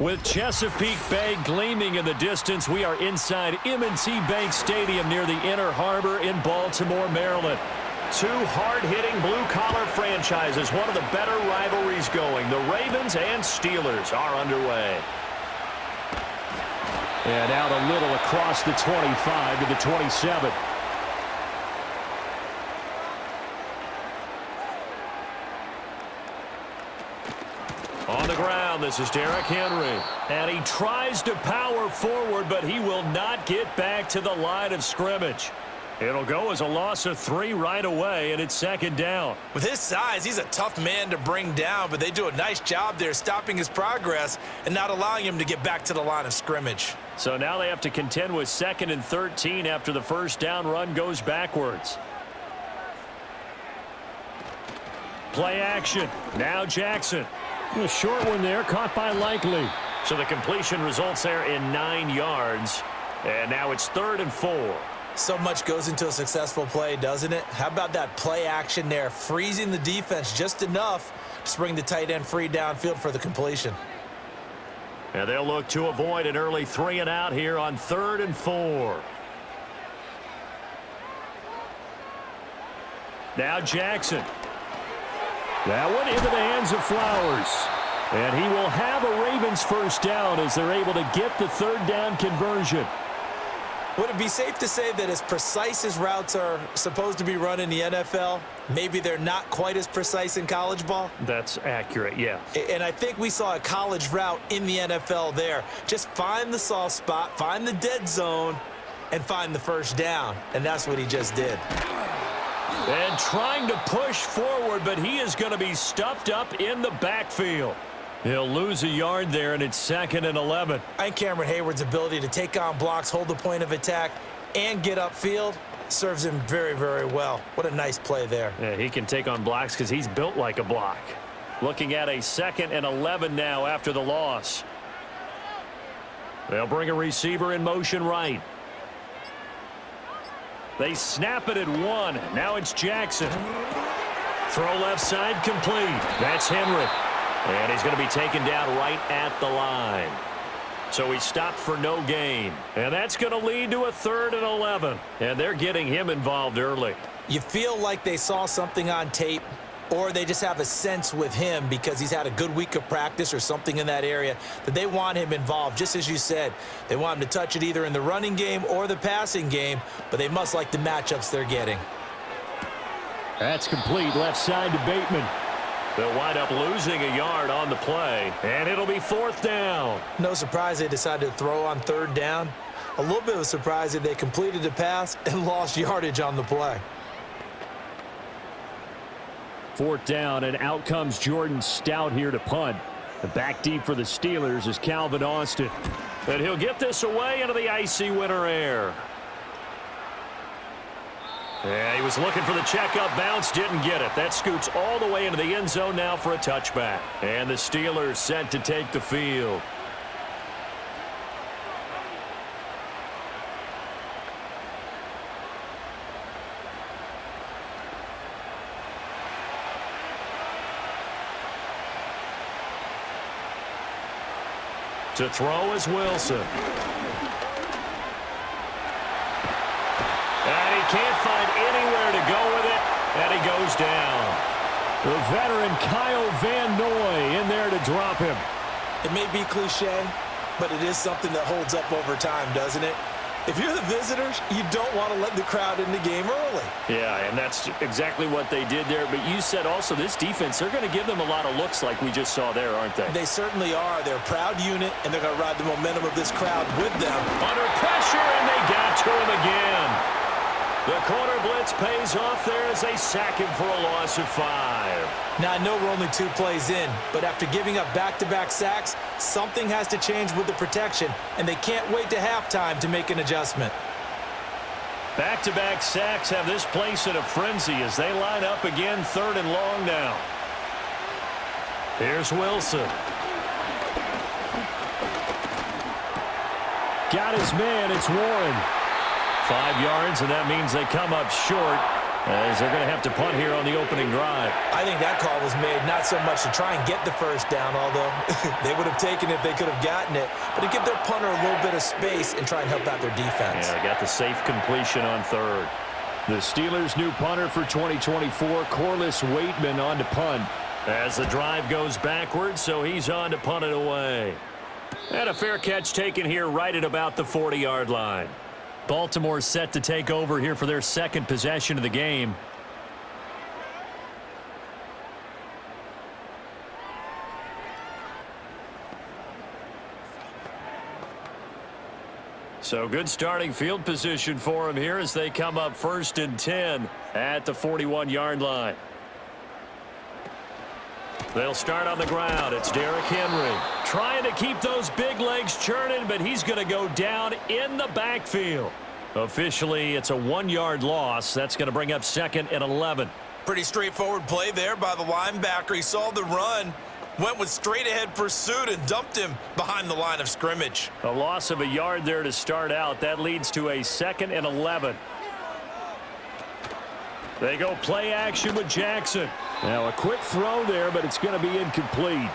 With Chesapeake Bay gleaming in the distance, we are inside M&T Bank Stadium near the Inner Harbor in Baltimore, Maryland. Two hard-hitting blue-collar franchises, one of the better rivalries going. The Ravens and Steelers are underway. And out a little across the 25 to the 27. On the ground, this is Derrick Henry. And he tries to power forward, but he will not get back to the line of scrimmage. It'll go as a loss of 3 right away, and it's second down. With his size, he's a tough man to bring down, but they do a nice job there stopping his progress and not allowing him to get back to the line of scrimmage. So now they have to contend with 2nd and 13 after the first down run goes backwards. Play action. Now Jackson. A short one there, caught by Likely. So the completion results there in 9 yards. And now it's 3rd and 4. So much goes into a successful play, doesn't it? How about that play action there, freezing the defense just enough to bring the tight end free downfield for the completion. And they'll look to avoid an early 3 and out here on 3rd and 4. Now Jackson. That one into the hands of Flowers. And he will have a Ravens first down as they're able to get the 3rd down conversion. Would it be safe to say that as precise as routes are supposed to be run in the NFL, maybe they're not quite as precise in college ball? That's accurate, yeah. And I think we saw a college route in the NFL there. Just find the soft spot, find the dead zone, and find the first down. And that's what he just did. And trying to push forward, but he is going to be stuffed up in the backfield. He'll lose a yard there, and it's 2nd and 11. And Cameron Hayward's ability to take on blocks, hold the point of attack, and get upfield serves him very, very well. What a nice play there. Yeah, he can take on blocks because he's built like a block. Looking at a 2nd and 11 now after the loss. They'll bring a receiver in motion right. They snap it at 1. Now it's Jackson. Throw left side complete. That's Henry. And he's going to be taken down right at the line. So he stopped for no gain. And that's going to lead to a 3rd and 11. And they're getting him involved early. You feel like they saw something on tape, or they just have a sense with him because he's had a good week of practice or something in that area that they want him involved. Just as you said, they want him to touch it either in the running game or the passing game, but they must like the matchups they're getting. That's complete left side to Bateman. They'll wind up losing a yard on the play, and it'll be 4th down. No surprise they decided to throw on 3rd down. A little bit of a surprise that they completed the pass and lost yardage on the play. 4th down, and out comes Jordan Stout here to punt. The back deep for the Steelers is Calvin Austin. And he'll get this away into the icy winter air. Yeah, he was looking for the checkup bounce, didn't get it. That scoots all the way into the end zone now for a touchback. And the Steelers set to take the field. To throw is Wilson. And he can't find anywhere to go with it, and he goes down. The veteran Kyle Van Noy in there to drop him. It may be cliche, but it is something that holds up over time, doesn't it? If you're the visitors, you don't want to let the crowd in the game early. Yeah, and that's exactly what they did there. But you said also this defense, they're going to give them a lot of looks like we just saw there, aren't they? They certainly are. They're a proud unit, and they're going to ride the momentum of this crowd with them. Under pressure, and they got to him again. The corner blitz pays off there as they sack him for a loss of 5. Now, I know we're only 2 plays in, but after giving up back-to-back sacks, something has to change with the protection, and they can't wait to halftime to make an adjustment. Back-to-back sacks have this place in a frenzy as they line up again 3rd and long now. Here's Wilson. Got his man, it's Warren. 5 yards, and that means they come up short. as they're going to have to punt here on the opening drive. I think that call was made not so much to try and get the first down, although they would have taken it if they could have gotten it, but to give their punter a little bit of space and try and help out their defense. Yeah, they got the safe completion on third. The Steelers' new punter for 2024, Corliss Waitman, on to punt. As the drive goes backwards, so he's on to punt it away. And a fair catch taken here right at about the 40-yard line. Baltimore set to take over here for their second possession of the game. So good starting field position for them here as they come up 1st and 10 at the 41-yard line. They'll start on the ground. It's Derrick Henry trying to keep those big legs churning, but he's going to go down in the backfield. Officially, it's a 1-yard loss. That's going to bring up 2nd and 11. Pretty straightforward play there by the linebacker. He saw the run, went with straight-ahead pursuit, and dumped him behind the line of scrimmage. A loss of a yard there to start out. That leads to a 2nd and 11. They go play action with Jackson. Now a quick throw there, but it's going to be incomplete.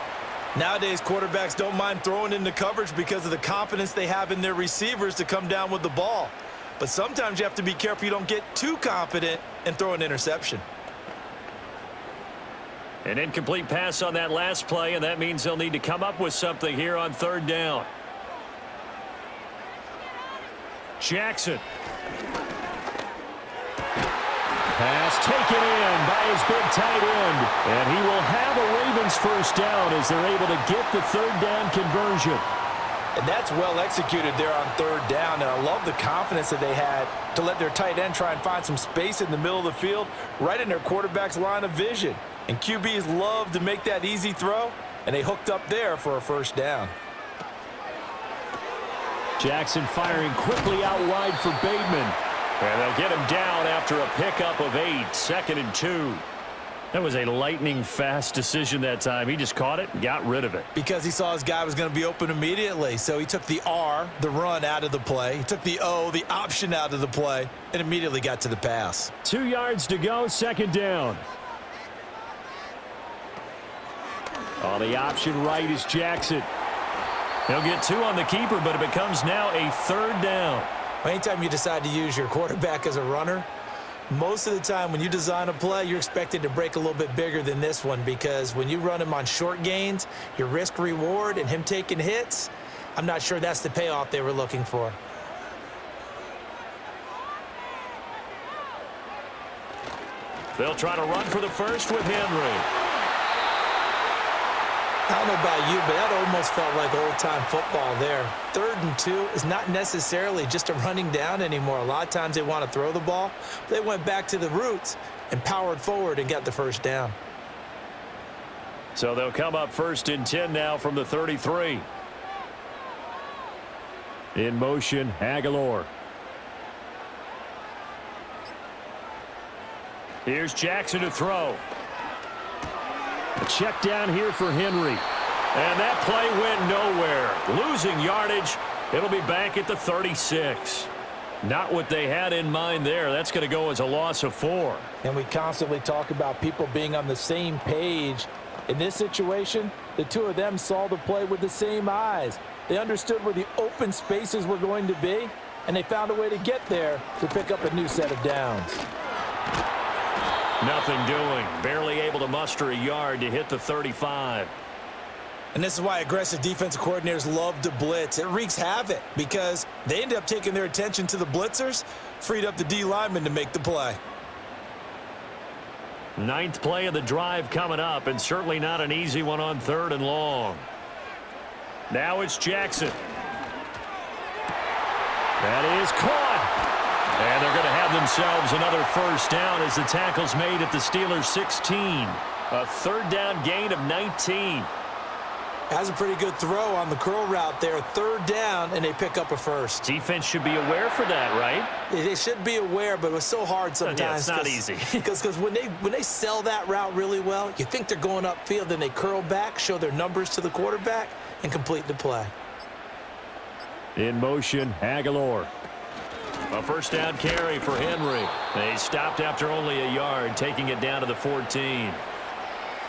Nowadays, quarterbacks don't mind throwing into coverage because of the confidence they have in their receivers to come down with the ball. But sometimes you have to be careful you don't get too confident and throw an interception. An incomplete pass on that last play, and that means they'll need to come up with something here on 3rd down. Jackson. Pass taken in by his big tight end. And he will have a Ravens first down as they're able to get the 3rd down conversion. And that's well executed there on 3rd down. And I love the confidence that they had to let their tight end try and find some space in the middle of the field, right in their quarterback's line of vision. And QBs love to make that easy throw, and they hooked up there for a first down. Jackson firing quickly out wide for Bateman. And they'll get him down after a pickup of 8, 2nd and 2. That was a lightning-fast decision that time. He just caught it and got rid of it. Because he saw his guy was going to be open immediately. So he took the R, the run, out of the play. He took the O, the option, out of the play, and immediately got to the pass. 2 yards to go, 2nd down. On the option right is Jackson. He'll get 2 on the keeper, but it becomes now a 3rd down. Anytime you decide to use your quarterback as a runner, most of the time when you design a play, you're expected to break a little bit bigger than this one, because when you run him on short gains, your risk-reward and him taking hits, I'm not sure that's the payoff they were looking for. They'll try to run for the first with Henry. I don't know about you, but that almost felt like old-time football there. 3rd and 2 is not necessarily just a running down anymore. A lot of times they want to throw the ball. They went back to the roots and powered forward and got the first down. So they'll come up 1st and 10 now from the 33. In motion, Aguilar. Here's Jackson to throw. A check down here for Henry. And that play went nowhere. Losing yardage. It'll be back at the 36. Not what they had in mind there. That's going to go as a loss of 4. And we constantly talk about people being on the same page. In this situation, the two of them saw the play with the same eyes. They understood where the open spaces were going to be, and they found a way to get there to pick up a new set of downs. Nothing doing. Barely able to muster a yard to hit the 35. And this is why aggressive defensive coordinators love to blitz. It wreaks havoc because they end up taking their attention to the blitzers, freed up the D lineman to make the play. 9th play of the drive coming up, and certainly not an easy one on 3rd and long. Now it's Jackson. That is caught. And they're going to have themselves another first down as the tackle's made at the Steelers' 16. A 3rd down gain of 19. Has a pretty good throw on the curl route there. 3rd down, and they pick up a first. Defense should be aware for that, right? They should be aware, but it was so hard sometimes. Yeah, it's not easy. Because when they sell that route really well, you think they're going upfield, then they curl back, show their numbers to the quarterback, and complete the play. In motion, Aguilar. A first down carry for Henry. They stopped after only a yard, taking it down to the 14.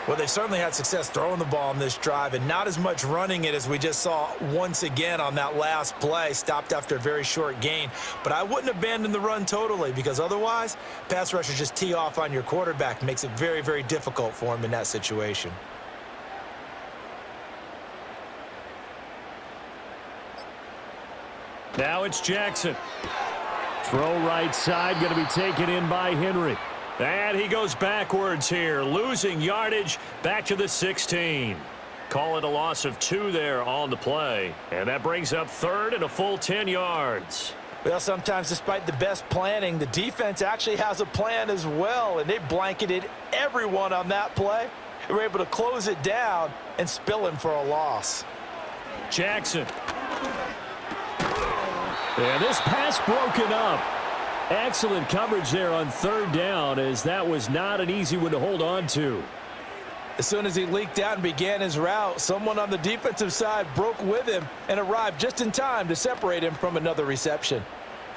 Well, they certainly had success throwing the ball on this drive and not as much running it as we just saw once again on that last play. Stopped after a very short gain. But I wouldn't abandon the run totally because otherwise, pass rushers just tee off on your quarterback. Makes it very, very difficult for him in that situation. Now it's Jackson. Throw right side, going to be taken in by Henry. And he goes backwards here, losing yardage back to the 16. Call it a loss of 2 there on the play. And that brings up third and a full 10 yards. Well, sometimes despite the best planning, the defense actually has a plan as well, and they blanketed everyone on that play. They were able to close it down and spill him for a loss. Jackson. And this pass broken up. Excellent coverage there on third down, as that was not an easy one to hold on to. As soon as he leaked out and began his route, someone on the defensive side broke with him and arrived just in time to separate him from another reception.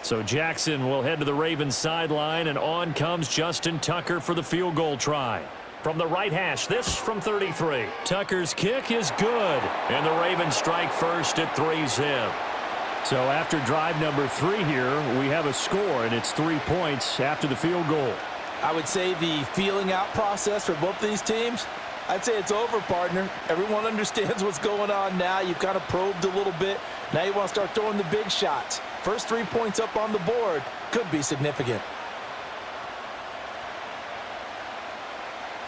So Jackson will head to the Ravens sideline, and on comes Justin Tucker for the field goal try. From the right hash, this from 33. Tucker's kick is good, and the Ravens strike first at 3-zip. So after drive number 3 here, we have a score, and it's 3 points after the field goal. I would say the feeling out process for both these teams, I'd say it's over, partner. Everyone understands what's going on now. You've kind of probed a little bit. Now you want to start throwing the big shots. First 3 points up on the board could be significant.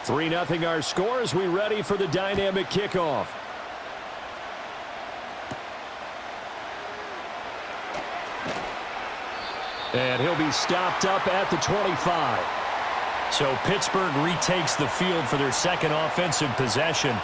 3-0 our score as we ready for the dynamic kickoff. And he'll be stopped up at the 25. So Pittsburgh retakes the field for their second offensive possession.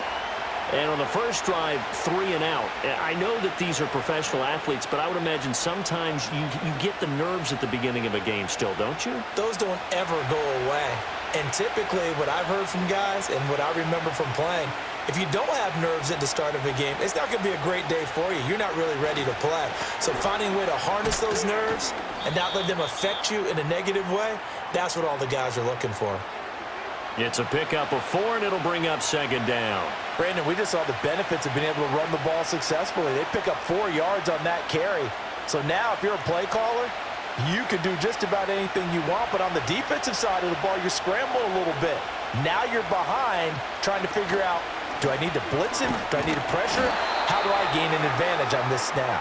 And on the first drive, 3 and out. I know that these are professional athletes, but I would imagine sometimes you get the nerves at the beginning of a game still, don't you? Those don't ever go away. And typically what I've heard from guys and what I remember from playing, if you don't have nerves at the start of a game, it's not going to be a great day for you. You're not really ready to play. So finding a way to harness those nerves and not let them affect you in a negative way, that's what all the guys are looking for. It's a pickup of 4, and it'll bring up second down. Brandon, we just saw the benefits of being able to run the ball successfully. They pick up 4 yards on that carry. So now if you're a play caller, you can do just about anything you want, but on the defensive side of the ball, you're scrambling a little bit. Now you're behind trying to figure out, do I need to blitz him? Do I need to pressure him? How do I gain an advantage on this snap?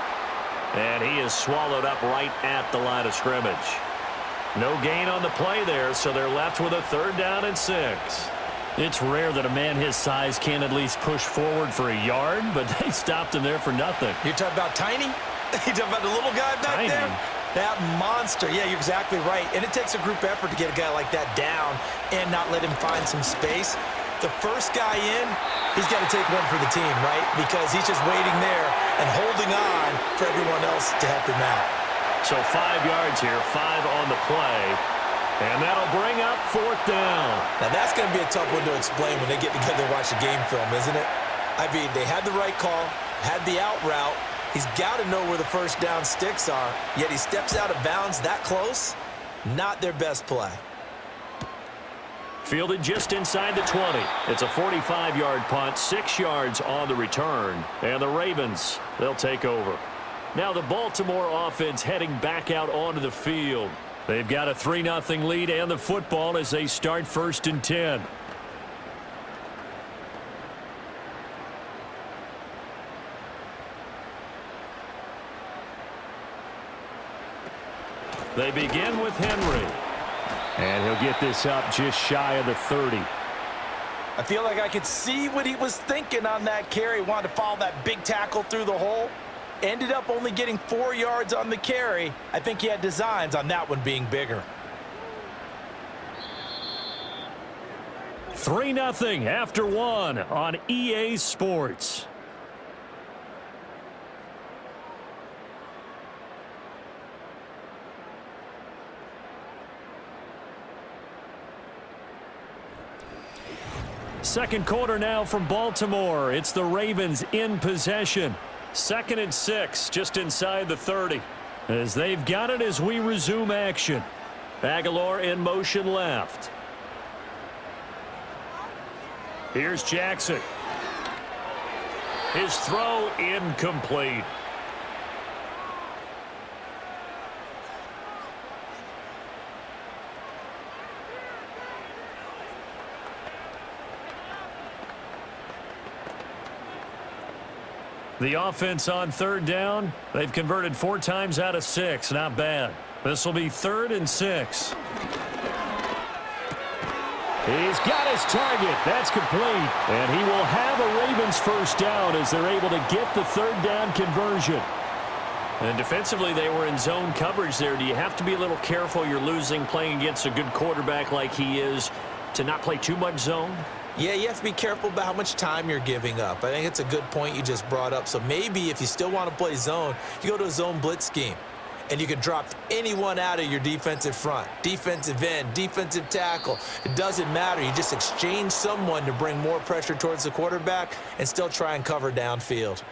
And he is swallowed up right at the line of scrimmage. No gain on the play there, so they're left with a 3rd down and 6. It's rare that a man his size can at least push forward for a yard, but they stopped him there for nothing. You're talking about Tiny? You're talking about the little guy back there? That monster. Yeah, you're exactly right. And it takes a group effort to get a guy like that down and not let him find some space. The first guy in, he's got to take one for the team, right? Because he's just waiting there and holding on for everyone else to help him out. So 5 yards here, 5 on the play. And that'll bring up 4th down. Now that's going to be a tough one to explain when they get together and watch the game film, isn't it? I mean, they had the right call, had the out route. He's got to know where the first down sticks are, yet he steps out of bounds that close. Not their best play. Fielded just inside the 20. It's a 45-yard punt, 6 yards on the return. And the Ravens, they'll take over. Now the Baltimore offense heading back out onto the field. They've got a 3-0 lead and the football as they start 1st and 10. They begin with Henry. And he'll get this up just shy of the 30. I feel like I could see what he was thinking on that carry. Wanted to follow that big tackle through the hole. Ended up only getting 4 yards on the carry. I think he had designs on that one being bigger. 3-0 after 1 on EA Sports. Second quarter now from Baltimore. It's the Ravens in possession. 2nd and 6, just inside the 30. as they've got it as we resume action. Aguilar in motion left. Here's Jackson. His throw incomplete. The offense on third down, they've converted 4 times out of 6. Not bad. This will be 3rd and 6. He's got his target. That's complete. And he will have a Ravens first down as they're able to get the 3rd down conversion. And defensively, they were in zone coverage there. Do you have to be a little careful? You're losing playing against a good quarterback like he is to not play too much zone? Yeah, you have to be careful about how much time you're giving up. I think it's a good point you just brought up. So maybe if you still want to play zone, you go to a zone blitz scheme. And you can drop anyone out of your defensive front, defensive end, defensive tackle. It doesn't matter. You just exchange someone to bring more pressure towards the quarterback and still try and cover downfield.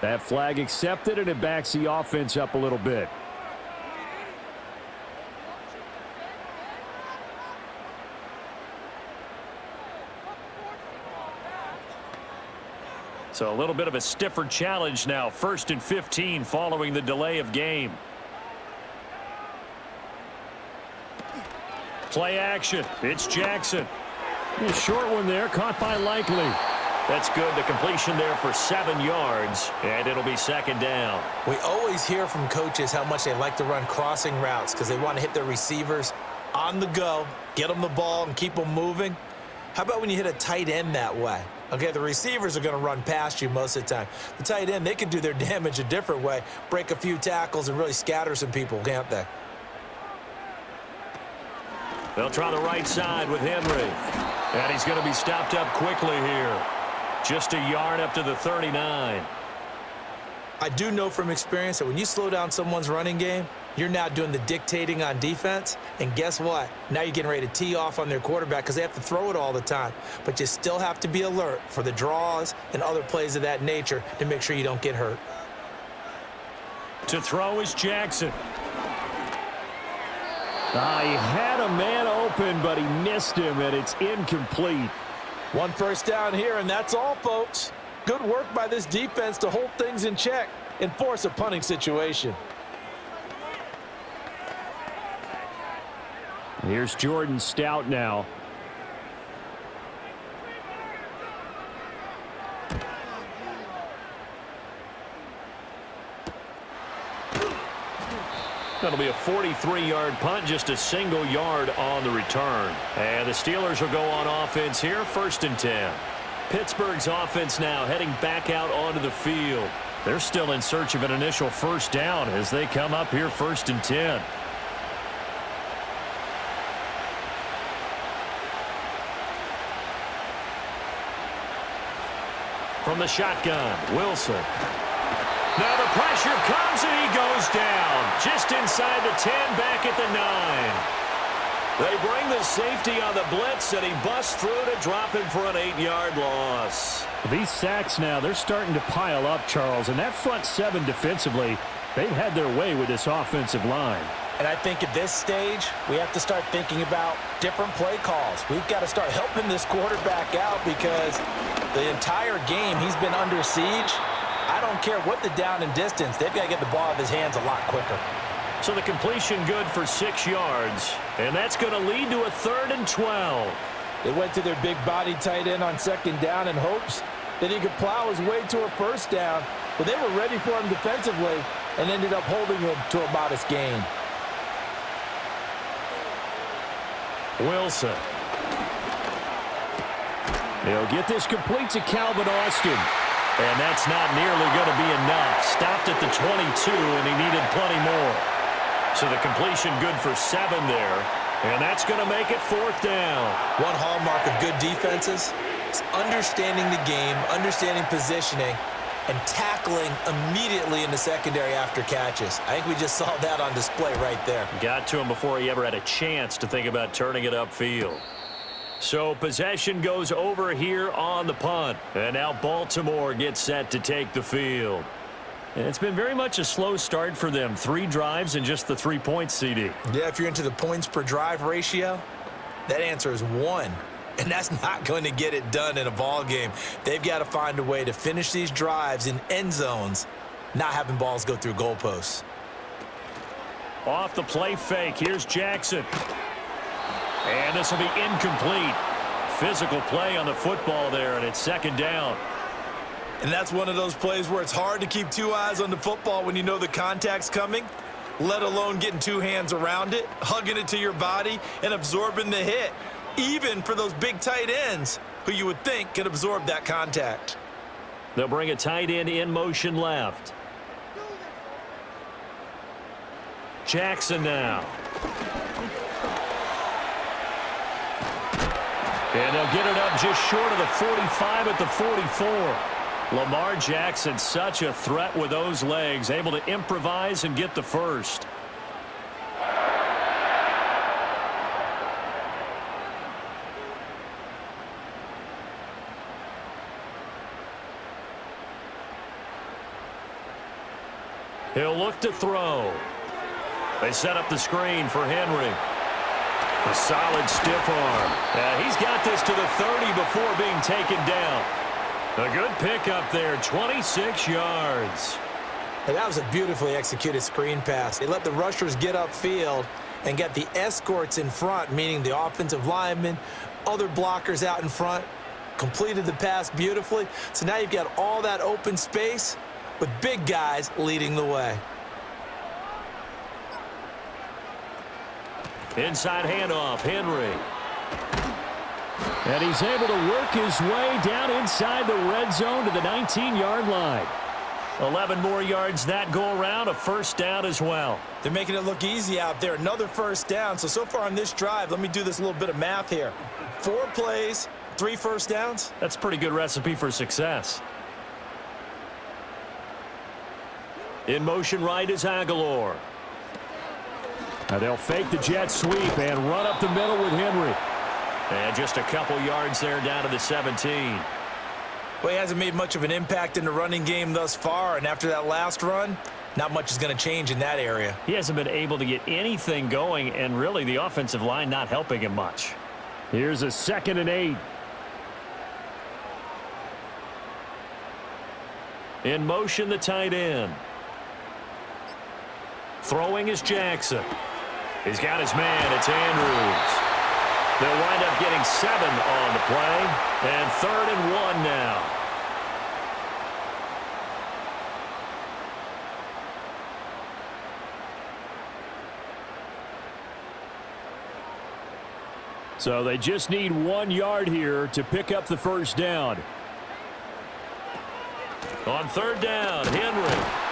That flag accepted, and it backs the offense up a little bit. So a little bit of a stiffer challenge now. 1st and 15 following the delay of game. Play action. It's Jackson. A short one there, caught by Likely. That's good. The completion there for 7 yards, and it'll be 2nd down. We always hear from coaches how much they like to run crossing routes because they want to hit their receivers on the go, get them the ball, and keep them moving. How about when you hit a tight end that way? Okay, the receivers are going to run past you most of the time. The tight end, they can do their damage a different way, break a few tackles, and really scatter some people, can't they? They'll try the right side with Henry. And he's going to be stopped up quickly here. Just a yard up to the 39. I do know from experience that when you slow down someone's running game, you're now doing the dictating on defense. And guess what? Now you're getting ready to tee off on their quarterback because they have to throw it all the time. But you still have to be alert for the draws and other plays of that nature to make sure you don't get hurt. To throw is Jackson. He had a man open, but he missed him, and it's incomplete. 1 first down here, and that's all, folks. Good work by this defense to hold things in check and force a punting situation. Here's Jordan Stout now. That'll be a 43-yard punt, just a single yard on the return. And the Steelers will go on offense here, 1st and 10. Pittsburgh's offense now heading back out onto the field. They're still in search of an initial first down as they come up here 1st and 10. From the shotgun, Wilson. Now the pressure comes and he goes down. Just inside the 10, back at the 9. They bring the safety on the blitz and he busts through to drop him for an 8-yard loss. These sacks now, they're starting to pile up, Charles. And that front 7 defensively, they've had their way with this offensive line. And I think at this stage, we have to start thinking about different play calls. We've got to start helping this quarterback out because the entire game he's been under siege. I don't care what the down and distance. They've got to get the ball out of his hands a lot quicker. So the completion good for 6 yards. And that's going to lead to a 3rd and 12. They went to their big body tight end on 2nd down in hopes that he could plow his way to a first down. But they were ready for him defensively and ended up holding him to a modest gain. Wilson. He'll get this complete to Calvin Austin. And that's not nearly going to be enough. Stopped at the 22, and he needed plenty more. So the completion good for 7 there. And that's going to make it 4th down. One hallmark of good defenses is understanding the game, understanding positioning, and tackling immediately in the secondary after catches. I think we just saw that on display right there. Got to him before he ever had a chance to think about turning it upfield. So possession goes over here on the punt. And now Baltimore gets set to take the field. It's been very much a slow start for them. 3 drives and just the 3 points, CD. Yeah, if you're into the points per drive ratio, that answer is 1. And that's not going to get it done in a ball game. They've got to find a way to finish these drives in end zones, not having balls go through goalposts. Off the play fake, here's Jackson. And this will be incomplete. Physical play on the football there, and it's 2nd down. And that's one of those plays where it's hard to keep 2 eyes on the football when you know the contact's coming, let alone getting 2 hands around it, hugging it to your body, and absorbing the hit, even for those big tight ends who you would think could absorb that contact. They'll bring a tight end in motion left. Jackson now. And they'll get it up just short of the 45 at the 44. Lamar Jackson, such a threat with those legs, able to improvise and get the first. He'll look to throw. They set up the screen for Henry. A solid stiff arm. He's got this to the 30 before being taken down. A good pickup there, 26 yards. And that was a beautifully executed screen pass. They let the rushers get upfield and get the escorts in front, meaning the offensive linemen, other blockers out in front, completed the pass beautifully. So now you've got all that open space with big guys leading the way. Inside handoff, Henry. And he's able to work his way down inside the red zone to the 19-yard line. 11 more yards that go around, a 1st down as well. They're making it look easy out there. Another 1st down. So far on this drive, let me do this little bit of math here. 4 plays, 3 1st downs. That's a pretty good recipe for success. In motion right is Aguilar. Now they'll fake the jet sweep and run up the middle with Henry. And just a couple yards there down to the 17. Well, he hasn't made much of an impact in the running game thus far, and after that last run, not much is going to change in that area. He hasn't been able to get anything going, and really the offensive line not helping him much. Here's a 2nd and 8. In motion, the tight end. Throwing is Jackson. He's got his man. It's Andrews. They'll wind up getting 7 on the play. And 3rd and 1 now. So they just need 1 yard here to pick up the 1st down. On 3rd down, Henry.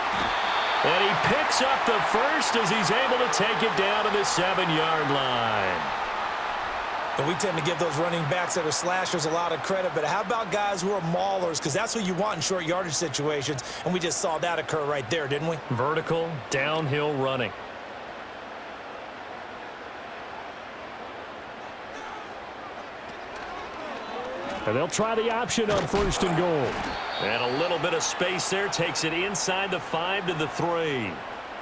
And he picks up the first as he's able to take it down to the 7-yard line. And we tend to give those running backs that are slashers a lot of credit, but how about guys who are maulers? Because that's what you want in short yardage situations, and we just saw that occur right there, didn't we? Vertical, downhill running. And they'll try the option on 1st and goal. And a little bit of space there, takes it inside the 5 to the 3.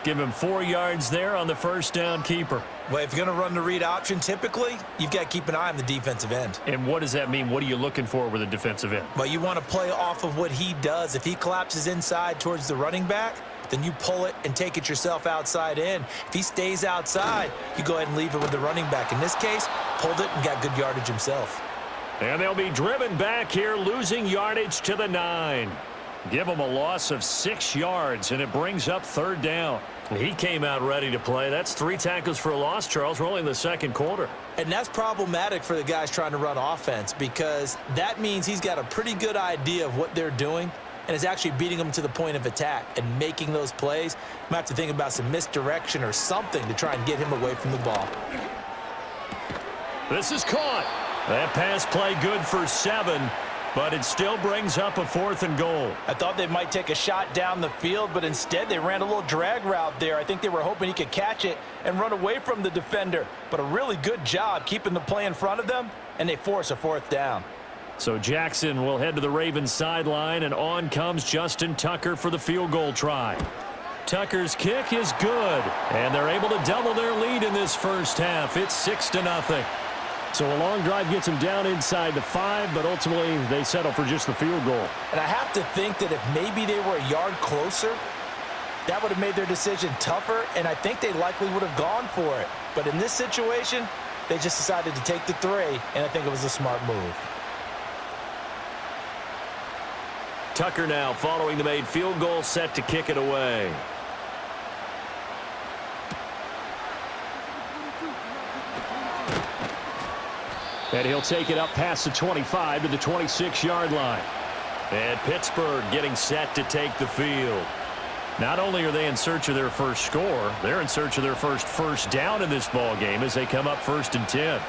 Give him 4 yards there on the 1st down keeper. Well, if you're going to run the read option, typically, you've got to keep an eye on the defensive end. And what does that mean? What are you looking for with a defensive end? Well, you want to play off of what he does. If he collapses inside towards the running back, then you pull it and take it yourself outside in. If he stays outside, you go ahead and leave it with the running back. In this case, pulled it and got good yardage himself. And they'll be driven back here, losing yardage to the 9. Give them a loss of 6 yards, and it brings up 3rd down. He came out ready to play. That's 3 tackles for a loss, Charles. We're only in the 2nd quarter. And that's problematic for the guys trying to run offense, because that means he's got a pretty good idea of what they're doing and is actually beating them to the point of attack and making those plays. You might have to think about some misdirection or something to try and get him away from the ball. This is caught. That pass play good for 7, but it still brings up a 4th and goal. I thought they might take a shot down the field, but instead they ran a little drag route there. I think they were hoping he could catch it and run away from the defender, but a really good job keeping the play in front of them, and they force a 4th down. So Jackson will head to the Ravens sideline, and on comes Justin Tucker for the field goal try. Tucker's kick is good, and they're able to double their lead in this first half. It's 6-0. So a long drive gets them down inside the 5, but ultimately they settle for just the field goal. And I have to think that if maybe they were a yard closer, that would have made their decision tougher, and I think they likely would have gone for it. But in this situation, they just decided to take the 3, and I think it was a smart move. Tucker now following the made field goal, set to kick it away. And he'll take it up past the 25 to the 26-yard line. And Pittsburgh getting set to take the field. Not only are they in search of their first score, they're in search of their first down in this ball game as they come up 1st and 10.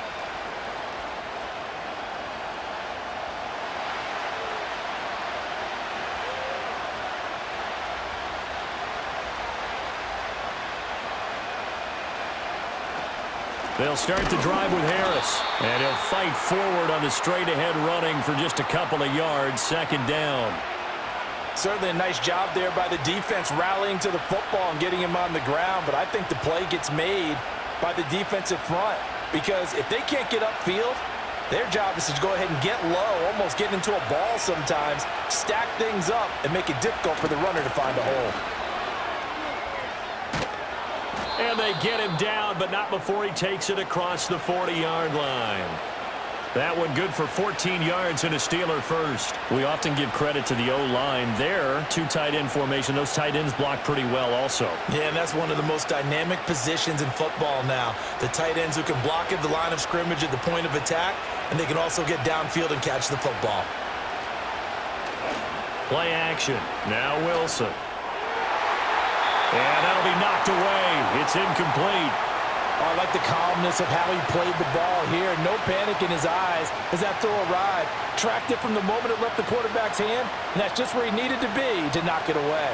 They'll start the drive with Harris, and he'll fight forward on the straight-ahead running for just a couple of yards, 2nd down. Certainly a nice job there by the defense rallying to the football and getting him on the ground, but I think the play gets made by the defensive front because if they can't get upfield, their job is to go ahead and get low, almost get into a ball sometimes, stack things up, and make it difficult for the runner to find a hole. And they get him down, but not before he takes it across the 40-yard line. That one good for 14 yards and a Steeler first. We often give credit to the O-line there. 2 tight end formation. Those tight ends block pretty well also. Yeah, and that's one of the most dynamic positions in football now. The tight ends who can block at the line of scrimmage at the point of attack, and they can also get downfield and catch the football. Play action. Now Wilson. And that'll be knocked away. It's incomplete. Oh, I like the calmness of how he played the ball here. No panic in his eyes as that throw arrived. Tracked it from the moment it left the quarterback's hand, and that's just where he needed to be to knock it away.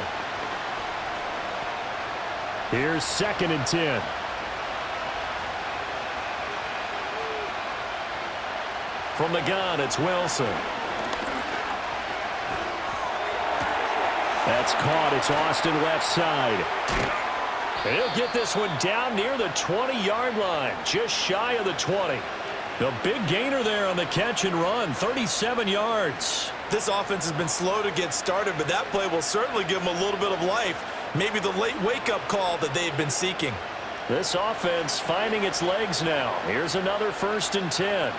Here's 2nd and 10. From the gun, it's Wilson. That's caught. It's Austin left side. And he'll get this one down near the 20-yard line, just shy of the 20. The big gainer there on the catch and run, 37 yards. This offense has been slow to get started, but that play will certainly give them a little bit of life. Maybe the late wake-up call that they've been seeking. This offense finding its legs now. Here's another 1st and 10.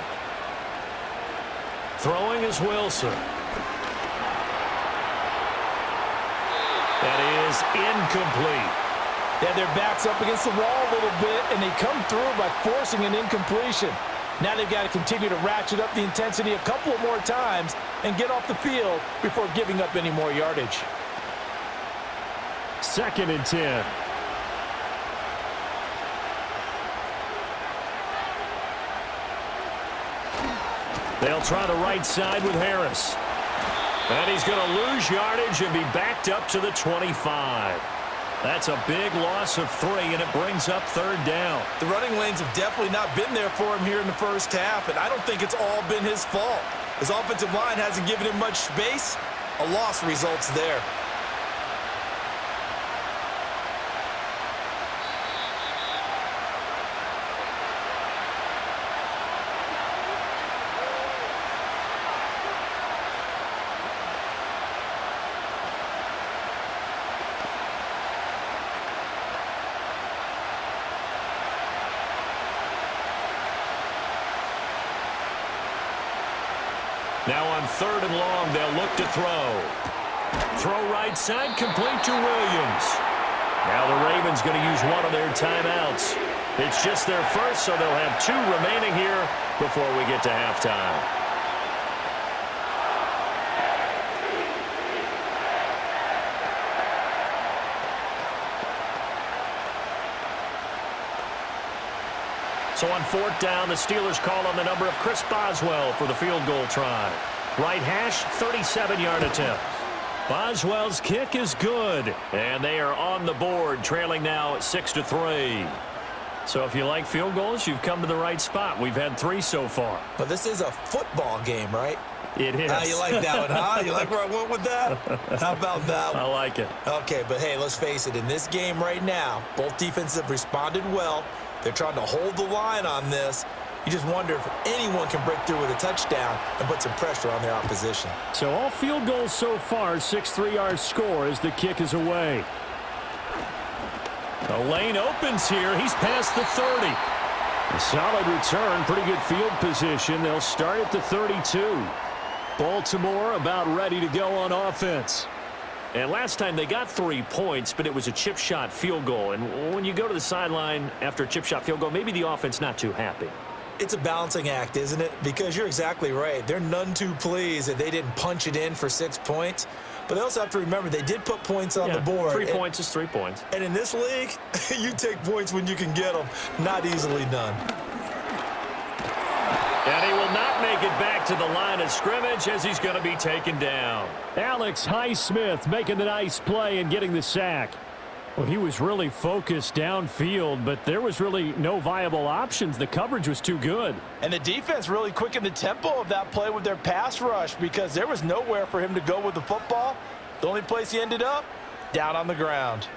Throwing is Wilson. That is incomplete. They have their backs up against the wall a little bit, and they come through by forcing an incompletion. Now they've got to continue to ratchet up the intensity a couple of more times and get off the field before giving up any more yardage. 2nd and 10. They'll try the right side with Harris. And he's going to lose yardage and be backed up to the 25. That's a big loss of 3, and it brings up 3rd down. The running lanes have definitely not been there for him here in the first half, and I don't think it's all been his fault. His offensive line hasn't given him much space. A loss results there. Now on 3rd and long, they'll look to throw. Throw right side, complete to Williams. Now the Ravens going to use one of their timeouts. It's just their first, so they'll have 2 remaining here before we get to halftime. So on 4th down, the Steelers call on the number of Chris Boswell for the field goal try. Right hash, 37-yard attempt. Boswell's kick is good, and they are on the board, trailing now 6-3. So if you like field goals, you've come to the right spot. We've had 3 so far. But this is a football game, right? It is. You like that one, huh? You like where I went with that? How about that one? I like it. Okay, but hey, let's face it. In this game right now, both defenses have responded well. They're trying to hold the line on this. You just wonder if anyone can break through with a touchdown and put some pressure on their opposition. So all field goals so far, 6-3 our score as the kick is away. The lane opens here. He's past the 30. A solid return, pretty good field position. They'll start at the 32. Baltimore about ready to go on offense. And last time they got 3 points, but it was a chip shot field goal. And when you go to the sideline after a chip shot field goal, maybe the offense not too happy. It's a balancing act, isn't it? Because you're exactly right. They're none too pleased that they didn't punch it in for 6 points. But they also have to remember they did put points on the board. 3 points is 3 points. And in this league, you take points when you can get them. Not easily done. And he will not make it back to the line of scrimmage as he's going to be taken down. Alex Highsmith making the nice play and getting the sack. Well, he was really focused downfield, but there was really no viable options. The coverage was too good. And the defense really quickened the tempo of that play with their pass rush because there was nowhere for him to go with the football. The only place he ended up, down on the ground.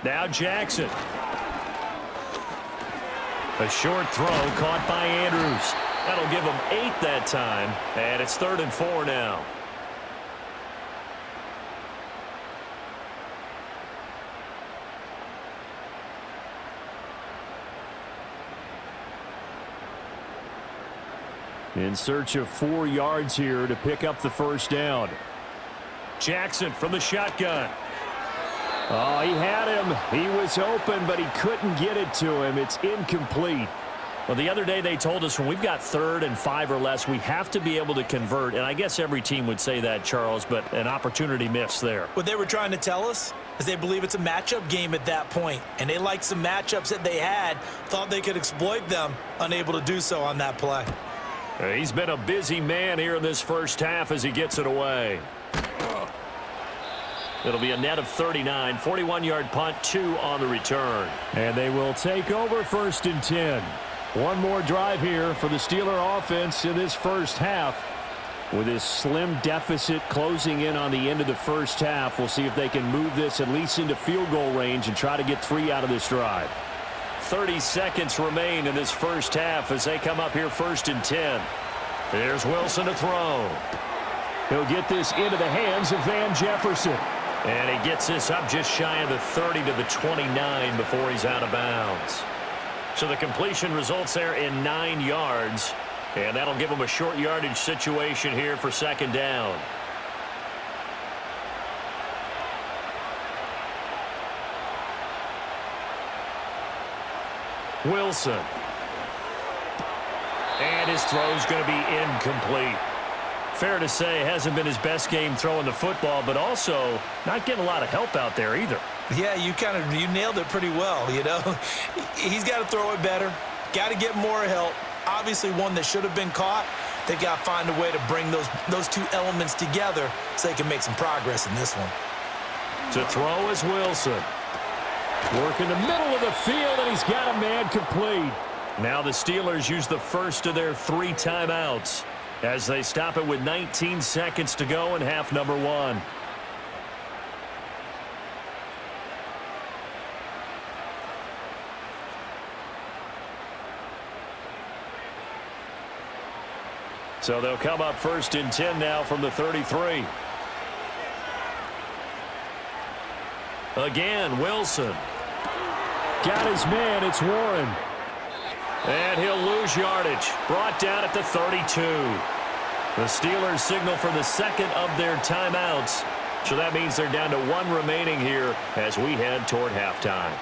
Now Jackson. A short throw caught by Andrews. That'll give him 8 that time, and it's 3rd and 4 now. In search of 4 yards here to pick up the first down. Jackson from the shotgun. Oh, he had him. He was open, but he couldn't get it to him. It's incomplete. Well, the other day they told us when we've got 3rd and 5 or less, we have to be able to convert. And I guess every team would say that, Charles, but an opportunity missed there. What they were trying to tell us is they believe it's a matchup game at that point. And they liked some matchups that they had, thought they could exploit them, unable to do so on that play. He's been a busy man here in this first half as he gets it away. It'll be a net of 39, 41-yard punt, 2 on the return. And they will take over 1st and 10. One more drive here for the Steeler offense in this first half. With this slim deficit closing in on the end of the first half, we'll see if they can move this at least into field goal range and try to get 3 out of this drive. 30 seconds remain in this first half as they come up here 1st and 10. Here's Wilson to throw. He'll get this into the hands of Van Jefferson. And he gets this up just shy of the 30 to the 29 before he's out of bounds. So the completion results there in 9 yards. And that'll give him a short yardage situation here for 2nd down. Wilson. And his throw's going to be incomplete. Fair to say, hasn't been his best game throwing the football, but also not getting a lot of help out there either. Yeah, you nailed it pretty well, you know. He's got to throw it better, got to get more help. Obviously one that should have been caught. They got to find a way to bring those 2 elements together so they can make some progress in this one. To throw is Wilson. Work in the middle of the field, and he's got a man complete. Now the Steelers use the first of their 3 timeouts as they stop it with 19 seconds to go in half number 1. So they'll come up 1st and 10 now from the 33. Again, Wilson. Got his man, it's Warren. And he'll lose yardage. Brought down at the 32. The Steelers signal for the 2nd of their timeouts. So that means they're down to 1 remaining here as we head toward halftime.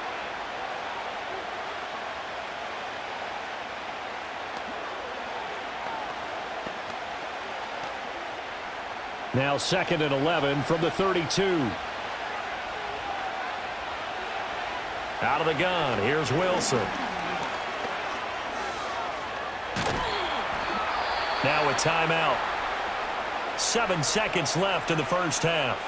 Now 2nd and 11 from the 32. Out of the gun, here's Wilson. Now a timeout. 7 seconds left in the first half.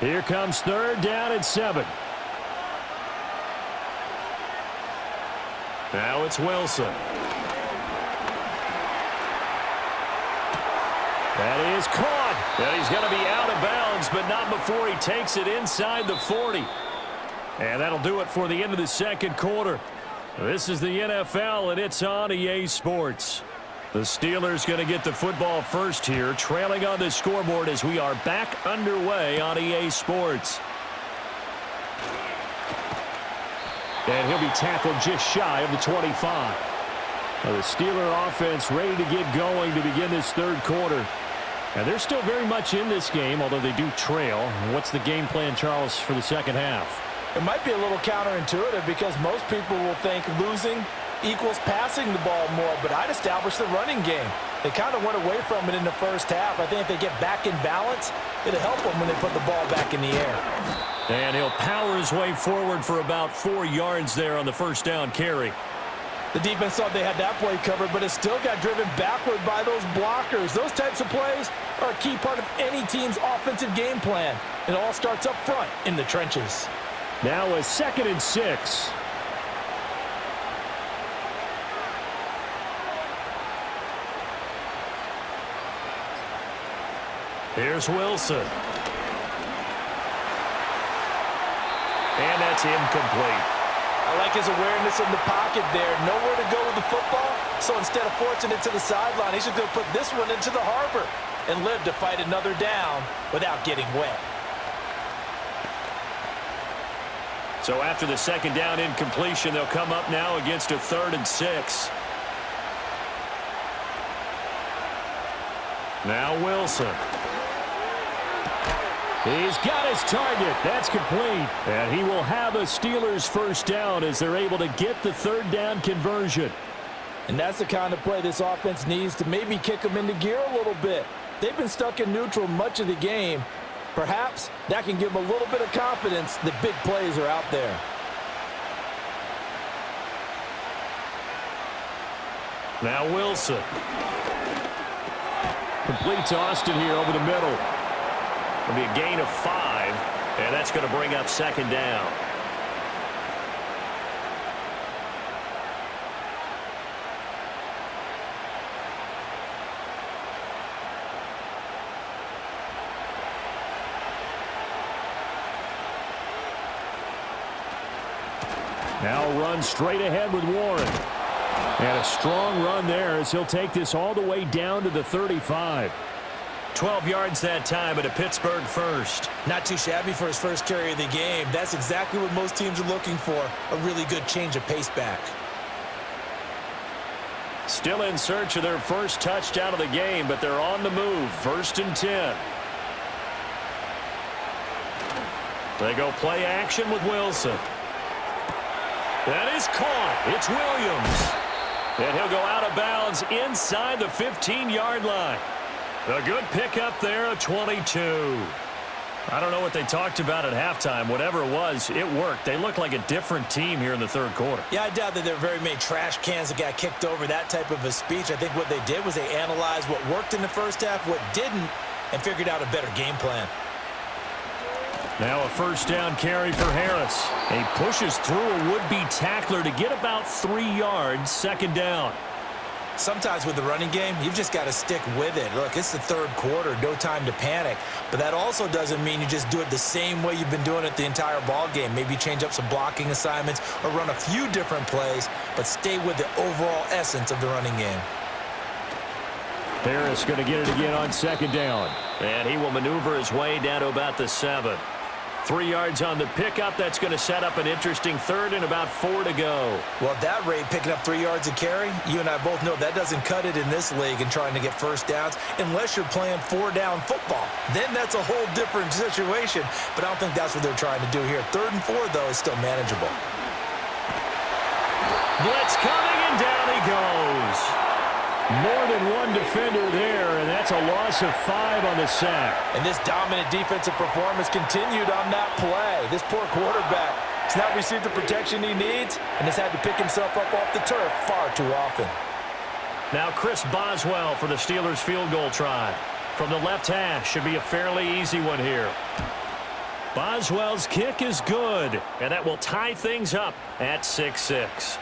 Here comes 3rd down and 7. Now it's Wilson. That is caught. And he's going to be out of bounds, but not before he takes it inside the 40. And that'll do it for the end of the second quarter. This is the NFL, and it's on EA Sports. The Steelers going to get the football first here, trailing on the scoreboard as we are back underway on EA Sports. And he'll be tackled just shy of the 25. Now the Steeler offense ready to get going to begin this third quarter. And they're still very much in this game, although they do trail. What's the game plan, Charles, for the second half? It might be a little counterintuitive because most people will think losing equals passing the ball more, but I'd establish the running game. They kind of went away from it in the first half. I think if they get back in balance, it'll help them when they put the ball back in the air. And he'll power his way forward for about 4 yards there on the first down carry. The defense thought they had that play covered, but it still got driven backward by those blockers. Those types of plays are a key part of any team's offensive game plan. It all starts up front in the trenches. Now a 2nd and 6. Here's Wilson. And that's incomplete. I like his awareness in the pocket there. Nowhere to go with the football, so instead of forcing it to the sideline, he's just going to put this one into the harbor and live to fight another down without getting wet. So after the second down incompletion, they'll come up now against a 3rd and 6. Now Wilson. He's got his target. That's complete. And he will have a Steelers first down as they're able to get the 3rd down conversion. And that's the kind of play this offense needs to maybe kick them into gear a little bit. They've been stuck in neutral much of the game. Perhaps that can give them a little bit of confidence that big plays are out there. Now Wilson. Complete to Austin here over the middle. It'll be a gain of 5, and that's going to bring up 2nd down. Now run straight ahead with Warren. And a strong run there as he'll take this all the way down to the 35. 12 yards that time at a Pittsburgh first. Not too shabby for his first carry of the game. That's exactly what most teams are looking for, a really good change of pace back. Still in search of their first touchdown of the game, but they're on the move. 1st and 10. They go play action with Wilson. That is caught. It's Williams. And he'll go out of bounds inside the 15-yard line. A good pickup there at 22. I don't know what they talked about at halftime. Whatever it was, it worked. They look like a different team here in the third quarter. Yeah, I doubt that there are very many trash cans that got kicked over, that type of a speech. I think what they did was they analyzed what worked in the first half, what didn't, and figured out a better game plan. Now a first down carry for Harris. He pushes through a would-be tackler to get about 3 yards, 2nd down. Sometimes with the running game, you've just got to stick with it. Look, it's the third quarter, no time to panic. But that also doesn't mean you just do it the same way you've been doing it the entire ball game. Maybe change up some blocking assignments or run a few different plays, but stay with the overall essence of the running game. Harris going to get it again on 2nd down. And he will maneuver his way down to about the 7. 3 yards on the pickup. That's going to set up an interesting 3rd and about 4 to go. Well, at that rate, picking up 3 yards a carry, you and I both know that doesn't cut it in this league and trying to get first downs unless you're playing 4-down football. Then that's a whole different situation, but I don't think that's what they're trying to do here. 3rd and 4, though, is still manageable. Blitz coming, and down he goes. More than one defender there, and that's a loss of 5 on the sack. And this dominant defensive performance continued on that play. This poor quarterback has not received the protection he needs and has had to pick himself up off the turf far too often. Now Chris Boswell for the Steelers field goal try. From the left hash, should be a fairly easy one here. Boswell's kick is good, and that will tie things up at 6-6.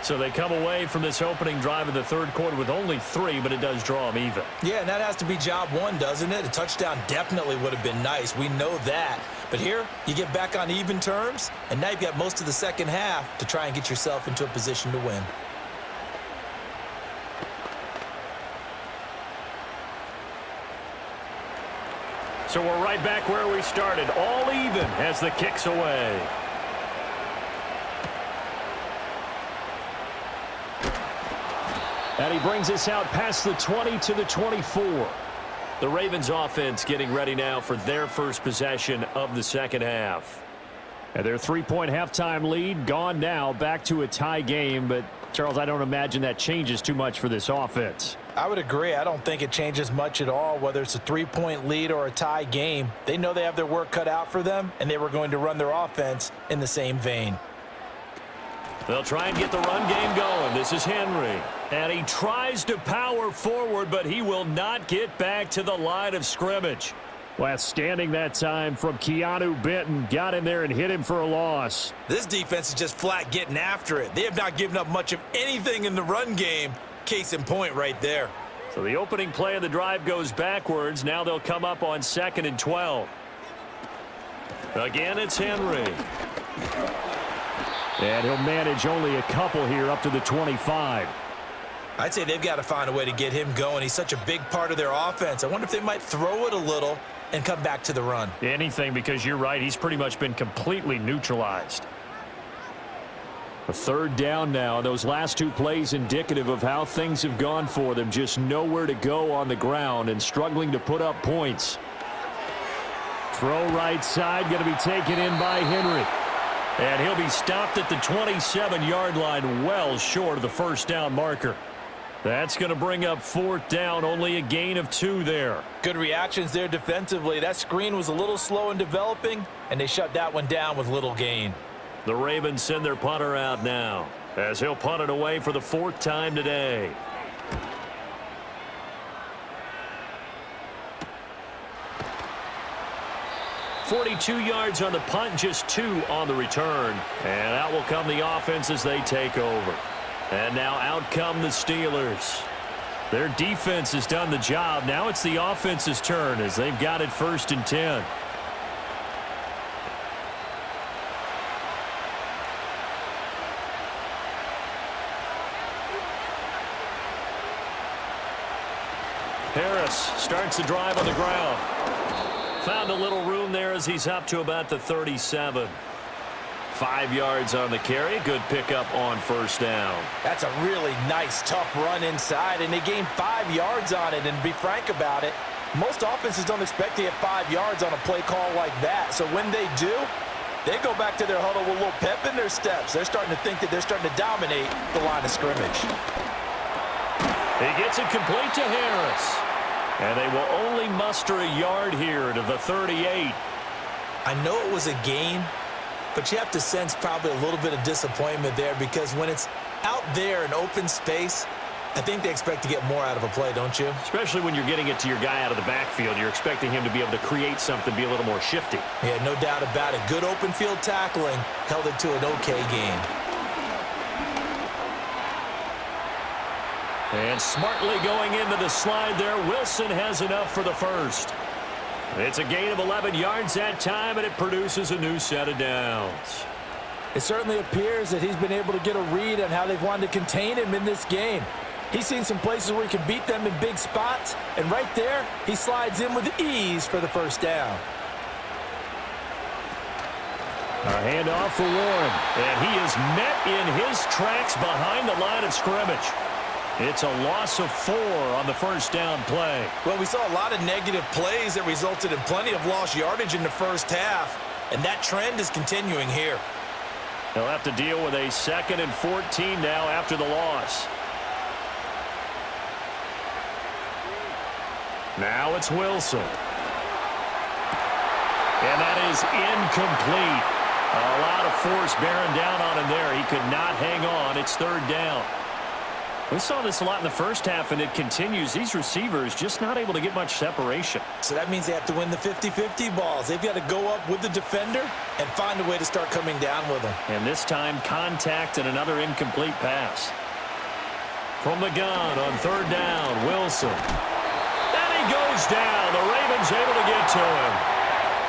So they come away from this opening drive of the third quarter with only 3, but it does draw them even. Yeah, and that has to be job one, doesn't it? A touchdown definitely would have been nice. We know that. But here, you get back on even terms, and now you've got most of the second half to try and get yourself into a position to win. So we're right back where we started, all even as the kick's away. And he brings us out past the 20 to the 24. The Ravens offense getting ready now for their first possession of the second half. And their 3-point halftime lead gone now, back to a tie game. But, Charles, I don't imagine that changes too much for this offense. I would agree. I don't think it changes much at all, whether it's a 3-point lead or a tie game. They know they have their work cut out for them, and they were going to run their offense in the same vein. They'll try and get the run game going. This is Henry. And he tries to power forward, but he will not get back to the line of scrimmage. Last standing that time from Keanu Benton. Got in there and hit him for a loss. This defense is just flat getting after it. They have not given up much of anything in the run game. Case in point right there. So the opening play of the drive goes backwards. Now they'll come up on 2nd and 12. Again, it's Henry. And he'll manage only a couple here up to the 25. I'd say they've got to find a way to get him going. He's such a big part of their offense. I wonder if they might throw it a little and come back to the run. Anything, because you're right. He's pretty much been completely neutralized. A third down now. Those last 2 plays indicative of how things have gone for them. Just nowhere to go on the ground and struggling to put up points. Throw right side, going to be taken in by Henry. And he'll be stopped at the 27-yard line, well short of the first down marker. That's going to bring up 4th down, only a gain of 2 there. Good reactions there defensively. That screen was a little slow in developing, and they shut that one down with little gain. The Ravens send their punter out now, as he'll punt it away for the 4th time today. .42 yards on the punt, just 2 on the return. And out will come the offense as they take over. And now out come the Steelers. Their defense has done the job. Now it's the offense's turn as they've got it 1st and 10. Harris starts the drive on the ground. Found a little room there as he's up to about the 37. 5 yards on the carry. Good pickup on 1st down. That's a really nice, tough run inside, and they gained 5 yards on it. And to be frank about it, most offenses don't expect to get 5 yards on a play call like that. So when they do, they go back to their huddle with a little pep in their steps. They're starting to think that they're starting to dominate the line of scrimmage. He gets it complete to Harris. And they will only muster a yard here to the 38. I know it was a gain, but you have to sense probably a little bit of disappointment there, because when it's out there in open space, I think they expect to get more out of a play, don't you? Especially when you're getting it to your guy out of the backfield. You're expecting him to be able to create something, be a little more shifty. Yeah, no doubt about it. Good open field tackling held it to an okay gain. And smartly going into the slide there, Wilson has enough for the 1st. It's a gain of 11 yards that time, and it produces a new set of downs. It certainly appears that he's been able to get a read on how they've wanted to contain him in this game. He's seen some places where he can beat them in big spots, and right there, he slides in with ease for the 1st down. A handoff for Warren. And he is met in his tracks behind the line of scrimmage. It's a loss of 4 on the 1st down play. Well, we saw a lot of negative plays that resulted in plenty of lost yardage in the first half, and that trend is continuing here. They'll have to deal with a 2nd and 14 now after the loss. Now it's Wilson. And that is incomplete. A lot of force bearing down on him there. He could not hang on. It's 3rd down. We saw this a lot in the first half, and it continues. These receivers just not able to get much separation. So that means they have to win the 50-50 balls. They've got to go up with the defender and find a way to start coming down with them. And this time, contact and another incomplete pass. From the gun on third down, Wilson. And he goes down. The Ravens able to get to him.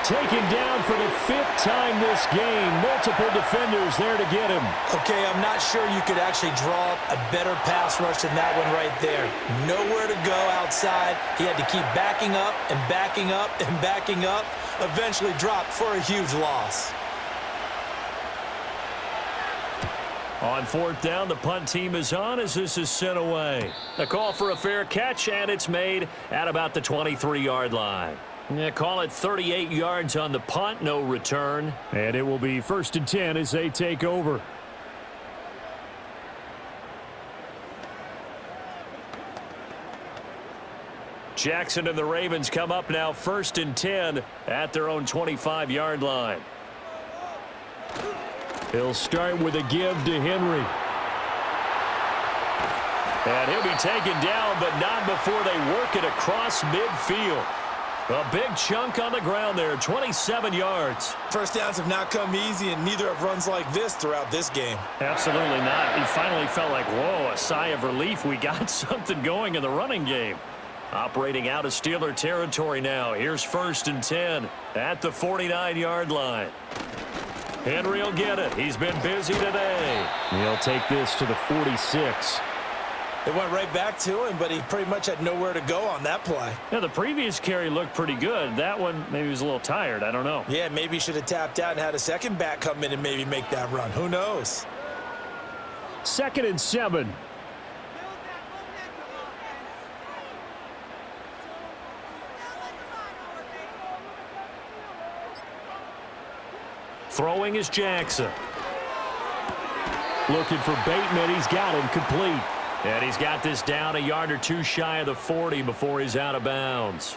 Taken down for the 5th time this game. Multiple defenders there to get him. Okay, I'm not sure you could actually draw up a better pass rush than that one right there. Nowhere to go outside. He had to keep backing up and backing up and backing up. Eventually dropped for a huge loss. On 4th down, the punt team is on as this is sent away. A call for a fair catch, and it's made at about the 23-yard line. Yeah, call it 38 yards on the punt, no return. And it will be 1st and 10 as they take over. Jackson and the Ravens come up now 1st and 10 at their own 25-yard line. He'll start with a give to Henry. And he'll be taken down, but not before they work it across midfield. A big chunk on the ground there, 27 yards. First downs have not come easy, and neither have runs like this throughout this game. Absolutely not. He finally felt like, whoa, a sigh of relief. We got something going in the running game. Operating out of Steeler territory now. Here's 1st and 10 at the 49-yard line. Henry will get it. He's been busy today. He'll take this to the 46. It went right back to him, but he pretty much had nowhere to go on that play. Yeah, the previous carry looked pretty good. That one, maybe he was a little tired. I don't know. Yeah, maybe he should have tapped out and had a second back come in and maybe make that run. Who knows? 2nd and 7. Throwing is Jackson. Looking for Bateman. He's got him complete. And he's got this down a yard or two shy of the 40 before he's out of bounds.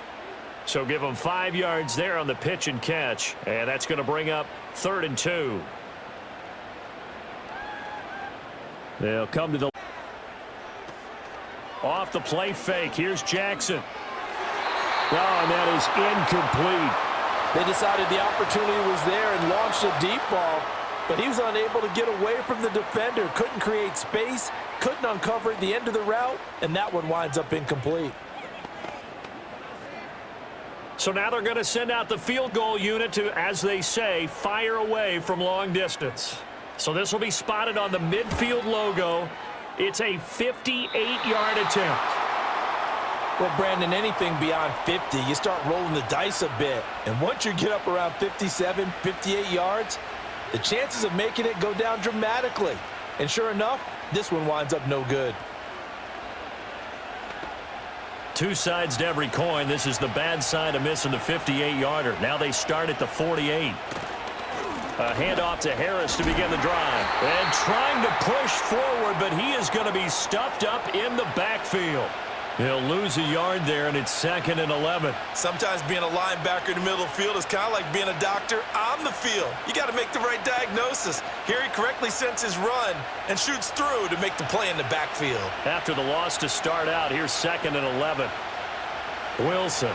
So give him 5 yards there on the pitch and catch. And that's going to bring up 3rd and 2. They'll come to the off the play fake. Here's Jackson. Oh, and that is incomplete. They decided the opportunity was there and launched a deep ball, but he was unable to get away from the defender. Couldn't create space, couldn't uncover at the end of the route, and that one winds up incomplete. So now they're going to send out the field goal unit to, as they say, fire away from long distance. So this will be spotted on the midfield logo. It's a 58-yard attempt. Well, Brandon, anything beyond 50, you start rolling the dice a bit. And once you get up around 57, 58 yards, the chances of making it go down dramatically. And sure enough, this one winds up no good. Two sides to every coin. This is the bad side of missing the 58-yarder. Now they start at the 48. A handoff to Harris to begin the drive. And trying to push forward, but he is going to be stuffed up in the backfield. He'll lose a yard there, and it's 2nd and 11. Sometimes being a linebacker in the middle of the field is kind of like being a doctor on the field. You got to make the right diagnosis. Here he correctly sends his run and shoots through to make the play in the backfield. After the loss to start out, here's 2nd and 11. Wilson.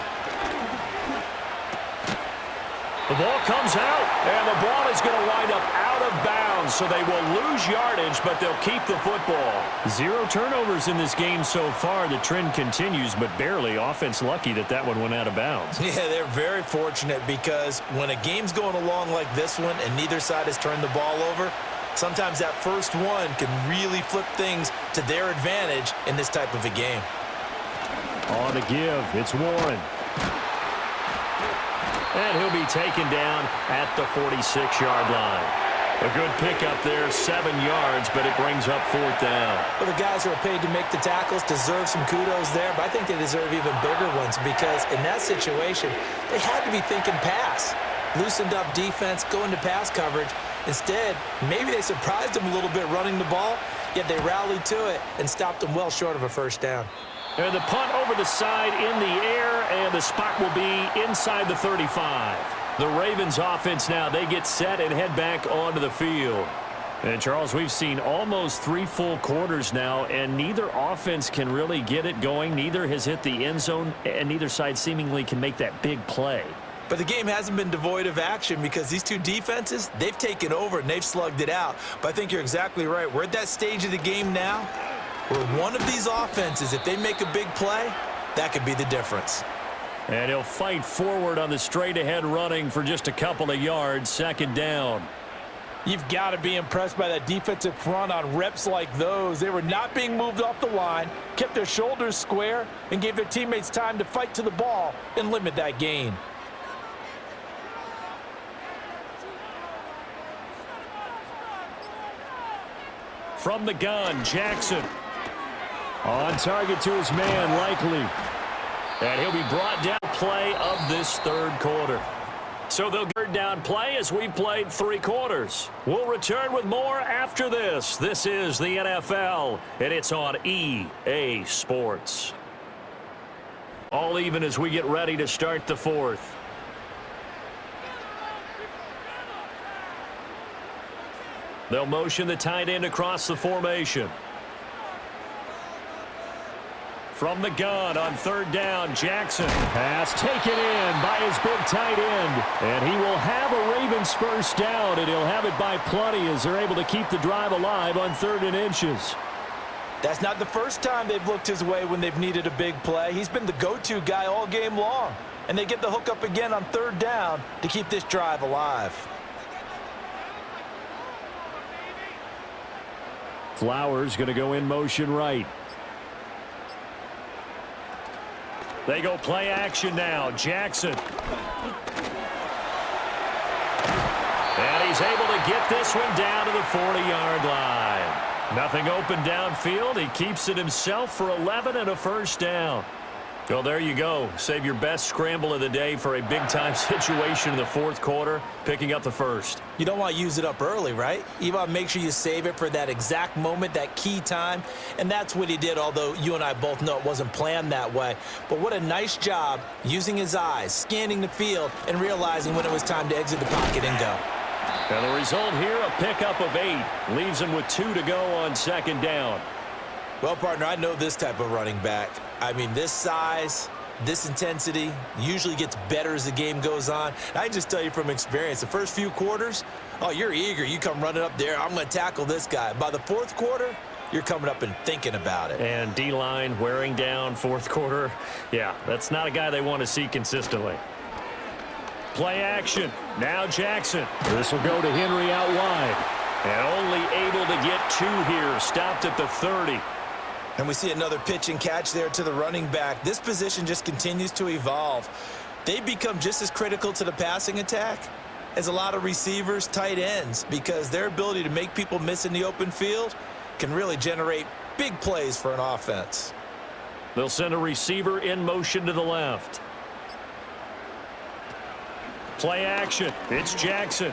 The ball comes out, and the ball is going to wind up out of bounds, so they will lose yardage, but they'll keep the football. 0 turnovers in this game so far. The trend continues, but barely. Offense lucky that that one went out of bounds. Yeah, they're very fortunate because when a game's going along like this one and neither side has turned the ball over, sometimes that first one can really flip things to their advantage in this type of a game. On the give, it's Warren. And he'll be taken down at the 46-yard line. A good pickup there, 7 yards, but it brings up 4th down. Well, the guys who are paid to make the tackles deserve some kudos there, but I think they deserve even bigger ones because in that situation, they had to be thinking pass. Loosened up defense, going to pass coverage. Instead, maybe they surprised them a little bit running the ball, yet they rallied to it and stopped them well short of a first down. And the punt over the side in the air, and the spot will be inside the 35. The Ravens offense now, they get set and head back onto the field. And, Charles, we've seen almost 3 full quarters now, and neither offense can really get it going. Neither has hit the end zone, and neither side seemingly can make that big play. But the game hasn't been devoid of action because these two defenses, they've taken over and they've slugged it out. But I think you're exactly right. We're at that stage of the game now where one of these offenses, if they make a big play, that could be the difference. And he'll fight forward on the straight-ahead running for just a couple of yards, 2nd down. You've got to be impressed by that defensive front on reps like those. They were not being moved off the line, kept their shoulders square, and gave their teammates time to fight to the ball and limit that gain. From the gun, Jackson. On target to his man, Likely. And he'll be brought down play of this 3rd quarter. So they'll get down play as we've played 3 quarters. We'll return with more after this. This is the NFL, and it's on EA Sports. All even as we get ready to start the 4th. They'll motion the tight end across the formation. From the gun on 3rd down, Jackson. Pass taken in by his big tight end. And he will have a Ravens 1st down, and he'll have it by plenty as they're able to keep the drive alive on 3rd and inches. That's not the first time they've looked his way when they've needed a big play. He's been the go-to guy all game long. And they get the hook up again on 3rd down to keep this drive alive. Flowers going to go in motion right. They go play action now. Jackson. And he's able to get this one down to the 40-yard line. Nothing open downfield. He keeps it himself for 11 and a 1st down. Well, there you go. Save your best scramble of the day for a big-time situation in the 4th quarter, picking up the 1st. You don't want to use it up early, right? You want to make sure you save it for that exact moment, that key time. And that's what he did, although you and I both know it wasn't planned that way. But what a nice job using his eyes, scanning the field, and realizing when it was time to exit the pocket and go. And the result here, a pickup of 8. Leaves him with 2 to go on 2nd down. Well, partner, I know this type of running back. I mean, this size, this intensity usually gets better as the game goes on. And I just tell you from experience, the first few quarters, oh, you're eager. You come running up there, I'm going to tackle this guy. By the 4th quarter, you're coming up and thinking about it. And D-line wearing down 4th quarter. Yeah, that's not a guy they want to see consistently. Play action. Now Jackson. This will go to Henry out wide. And only able to get 2 here. Stopped at the 30. And we see another pitch and catch there to the running back. This position just continues to evolve. They become just as critical to the passing attack as a lot of receivers, tight ends, because their ability to make people miss in the open field can really generate big plays for an offense. They'll send a receiver in motion to the left. Play action. It's Jackson.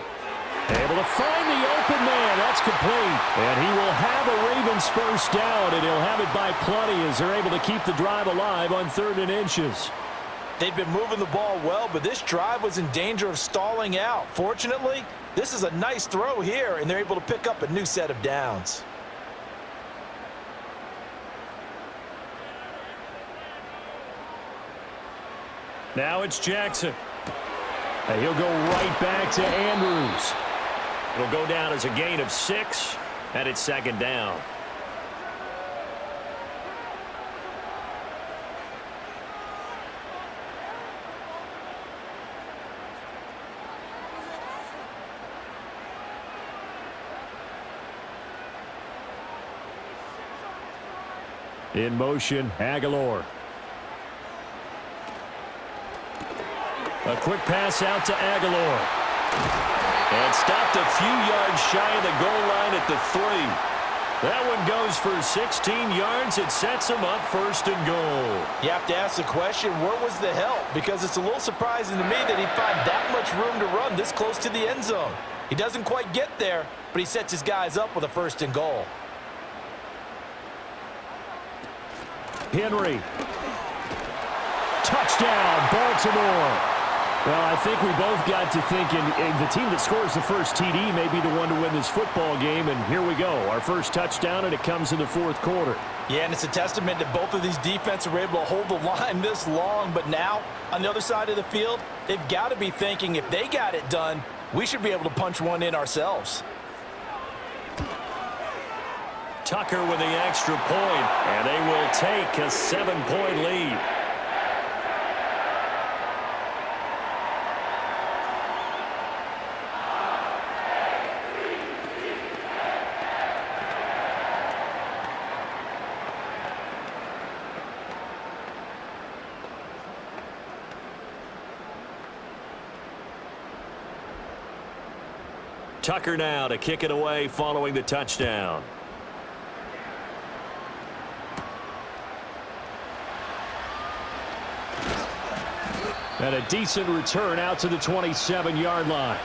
Able to find the open man. That's complete. And he will have a Ravens 1st down, and he'll have it by plenty as they're able to keep the drive alive on 3rd and inches. They've been moving the ball well, but this drive was in danger of stalling out. Fortunately, this is a nice throw here, and they're able to pick up a new set of downs. Now it's Jackson. And he'll go right back to Andrews. It'll go down as a gain of 6, and it's 2nd down. In motion, Aguilar. A quick pass out to Aguilar. And stopped a few yards shy of the goal line at the 3. That one goes for 16 yards. It sets him up 1st and goal. You have to ask the question, where was the help? Because it's a little surprising to me that he'd find that much room to run this close to the end zone. He doesn't quite get there, but he sets his guys up with a 1st and goal. Henry. Touchdown, Baltimore. Well, I think we both got to thinking the team that scores the first TD may be the one to win this football game, and here we go. Our first touchdown, and it comes in the fourth quarter. Yeah, and it's a testament that both of these defenses were able to hold the line this long, but now, on the other side of the field, they've got to be thinking if they got it done, we should be able to punch one in ourselves. Tucker with the extra point, and they will take a 7-point lead. Tucker now to kick it away following the touchdown. And a decent return out to the 27-yard line.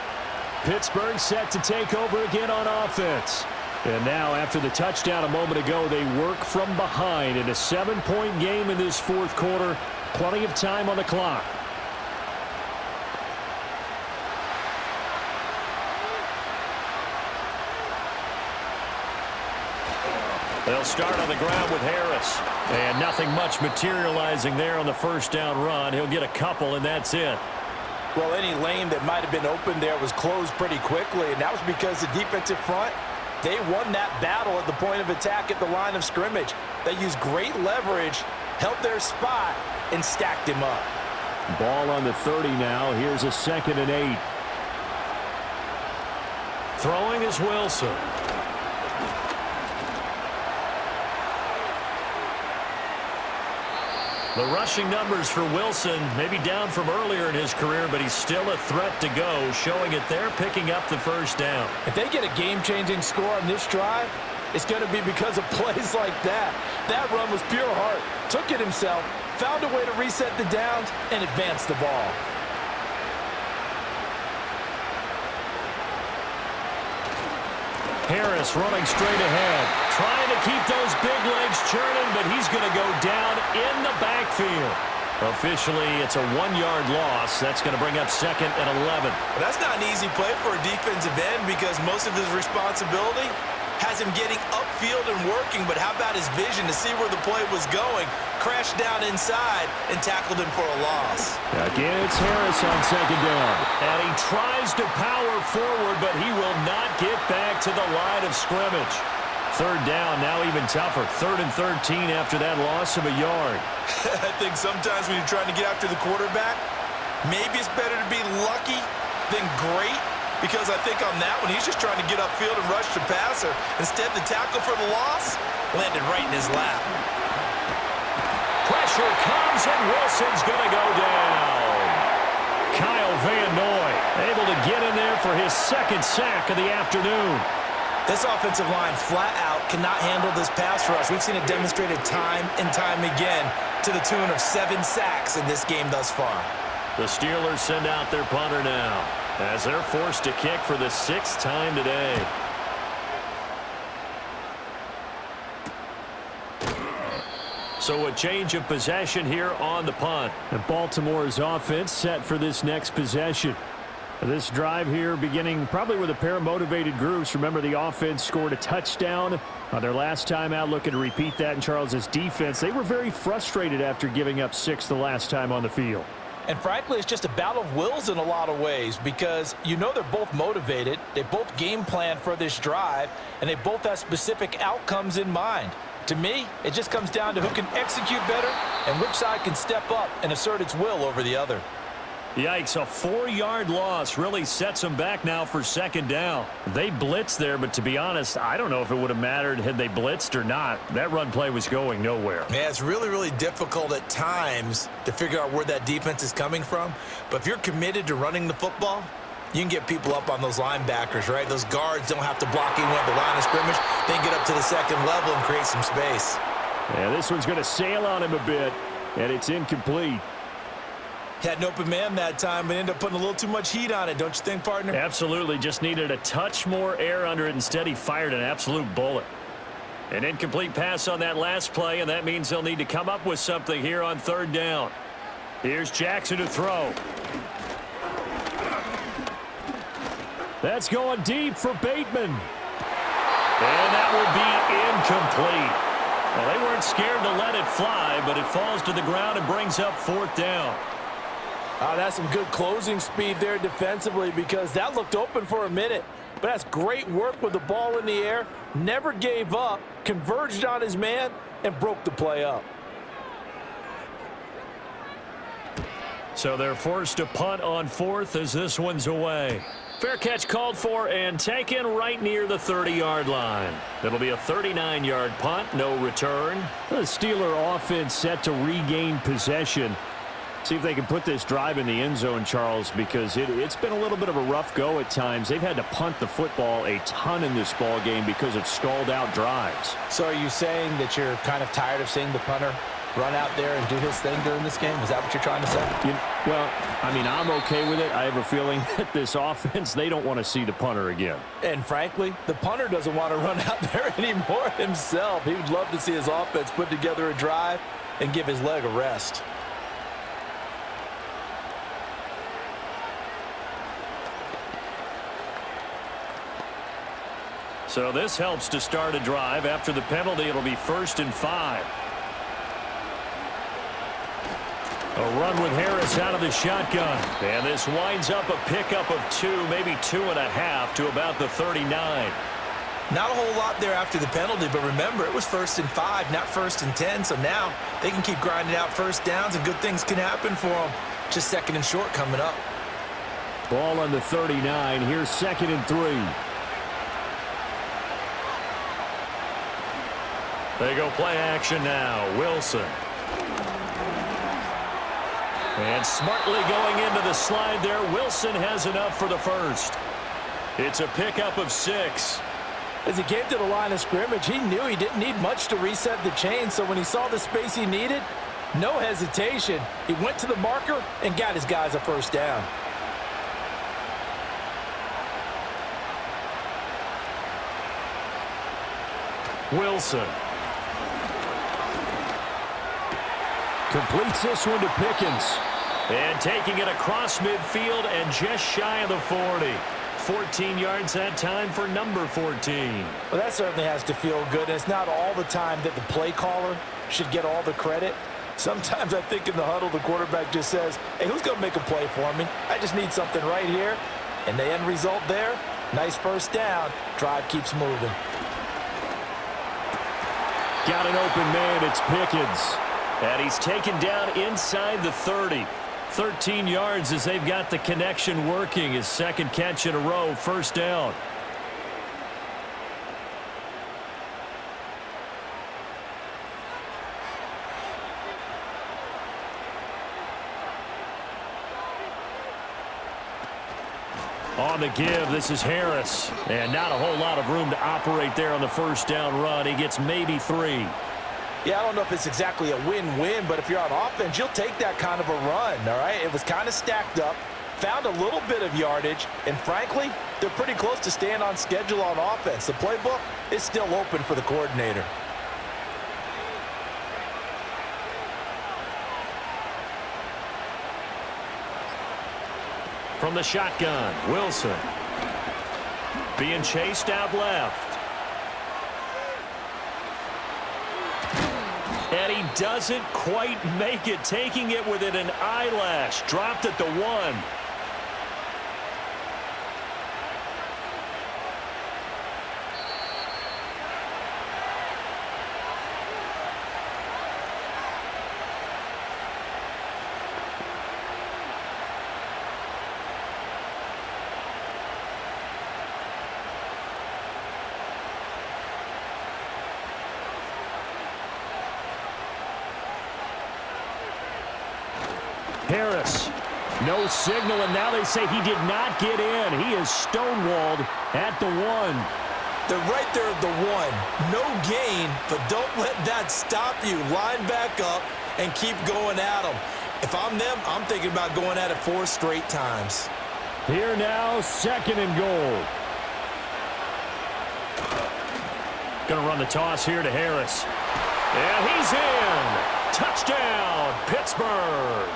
Pittsburgh set to take over again on offense. And now after the touchdown a moment ago, they work from behind in a 7-point game in this fourth quarter. Plenty of time on the clock. They'll start on the ground with Harris. And nothing much materializing there on the first down run. He'll get a couple, and that's it. Well, any lane that might have been open there was closed pretty quickly, and that was because the defensive front, they won that battle at the point of attack at the line of scrimmage. They used great leverage, held their spot, and stacked him up. Ball on the 30 now. Here's a 2nd and 8. Throwing is Wilson. The rushing numbers for Wilson may be down from earlier in his career, but he's still a threat to go, showing it there, picking up the first down. If they get a game-changing score on this drive, it's going to be because of plays like that. That run was pure heart. Took it himself, found a way to reset the downs, and advance the ball. Harris running straight ahead, trying to keep those big legs churning, but he's going to go down in the backfield. Officially, it's a 1-yard loss. That's going to bring up 2nd and 11. Well, that's not an easy play for a defensive end because most of his responsibility has him getting upfield and working, but how about his vision to see where the play was going, crashed down inside, and tackled him for a loss. Again, it's Harris on 2nd down. And he tries to power forward, but he will not get back to the line of scrimmage. 3rd down, now even tougher. 3rd and 13 after that loss of a yard. I think sometimes when you're trying to get after the quarterback, maybe it's better to be lucky than great. Because I think on that one, he's just trying to get upfield and rush the passer. Instead, the tackle for the loss landed right in his lap. Pressure comes, and Wilson's going to go down. Kyle Van Noy able to get in there for his 2nd sack of the afternoon. This offensive line flat out cannot handle this pass rush. We've seen it demonstrated time and time again to the tune of 7 sacks in this game thus far. The Steelers send out their punter now, as they're forced to kick for the 6th time today. So a change of possession here on the punt. And Baltimore's offense set for this next possession. This drive here beginning probably with a pair of motivated groups. Remember, the offense scored a touchdown on their last time out, looking to repeat that in Charles's defense. They were very frustrated after giving up 6 the last time on the field. And frankly, it's just a battle of wills in a lot of ways because you know they're both motivated, they both game plan for this drive, and they both have specific outcomes in mind. To me, it just comes down to who can execute better and which side can step up and assert its will over the other. Yikes, a 4-yard loss really sets them back now for 2nd down. They blitzed there, but to be honest, I don't know if it would have mattered had they blitzed or not. That run play was going nowhere. Yeah, it's really, really difficult at times to figure out where that defense is coming from. But if you're committed to running the football, you can get people up on those linebackers, right? Those guards don't have to block even at the line of scrimmage. They can get up to the 2nd level and create some space. Yeah, this one's going to sail on him a bit, and it's incomplete. Had an open man that time, but ended up putting a little too much heat on it, don't you think, partner? Absolutely. Just needed a touch more air under it. Instead, he fired an absolute bullet. An incomplete pass on that last play, and that means they'll need to come up with something here on 3rd down. Here's Jackson to throw. That's going deep for Bateman. And that will be incomplete. Well, they weren't scared to let it fly, but it falls to the ground and brings up 4th down. That's some good closing speed there defensively, because that looked open for a minute. But that's great work with the ball in the air. Never gave up, converged on his man, and broke the play up. So they're forced to punt on 4th as this one's away. Fair catch called for and taken right near the 30-yard line. It'll be a 39-yard punt, no return. The Steeler offense set to regain possession. See if they can put this drive in the end zone, Charles, because it's been a little bit of a rough go at times. They've had to punt the football a ton in this ball game because of stalled-out drives. So are you saying that you're kind of tired of seeing the punter run out there and do his thing during this game? Is that what you're trying to say? Well, I mean, I'm okay with it. I have a feeling that this offense, they don't want to see the punter again. And frankly, the punter doesn't want to run out there anymore himself. He would love to see his offense put together a drive and give his leg a rest. So this helps to start a drive. After the penalty, it'll be 1st and 5. A run with Harris out of the shotgun. And this winds up a pickup of 2, maybe 2.5 to about the 39. Not a whole lot there after the penalty, but remember, it was 1st and 5, not 1st and 10. So now they can keep grinding out first downs, and good things can happen for them. Just 2nd and short coming up. Ball on the 39. Here's 2nd and 3. They go play action now. Wilson. And smartly going into the slide there. Wilson has enough for the first. It's a pickup of 6. As he came to the line of scrimmage, he knew he didn't need much to reset the chain. So when he saw the space he needed, no hesitation. He went to the marker and got his guys a first down. Wilson. Completes this one to Pickens. And taking it across midfield and just shy of the 40. 14 yards that time for number 14. Well, that certainly has to feel good. And it's not all the time that the play caller should get all the credit. Sometimes I think in the huddle, the quarterback just says, hey, who's going to make a play for me? I just need something right here. And the end result there, nice first down. Drive keeps moving. Got an open man. It's Pickens. And he's taken down inside the 30. 13 yards as they've got the connection working. His 2nd catch in a row, first down. On the give, this is Harris. And not a whole lot of room to operate there on the first down run. He gets maybe 3. Yeah, I don't know if it's exactly a win-win, but if you're on offense, you'll take that kind of a run, all right? It was kind of stacked up, found a little bit of yardage, and frankly, they're pretty close to staying on schedule on offense. The playbook is still open for the coordinator. From the shotgun, Wilson. Being chased out left. And he doesn't quite make it, taking it within an eyelash. Dropped at the 1. Harris. No signal, and now they say he did not get in. He is stonewalled at the 1. They're right there at the 1. No gain, but don't let that stop you. Line back up and keep going at them. If I'm them, I'm thinking about going at it 4 straight times. Here now, 2nd and goal. Going to run the toss here to Harris. And he's in. Touchdown, Pittsburgh.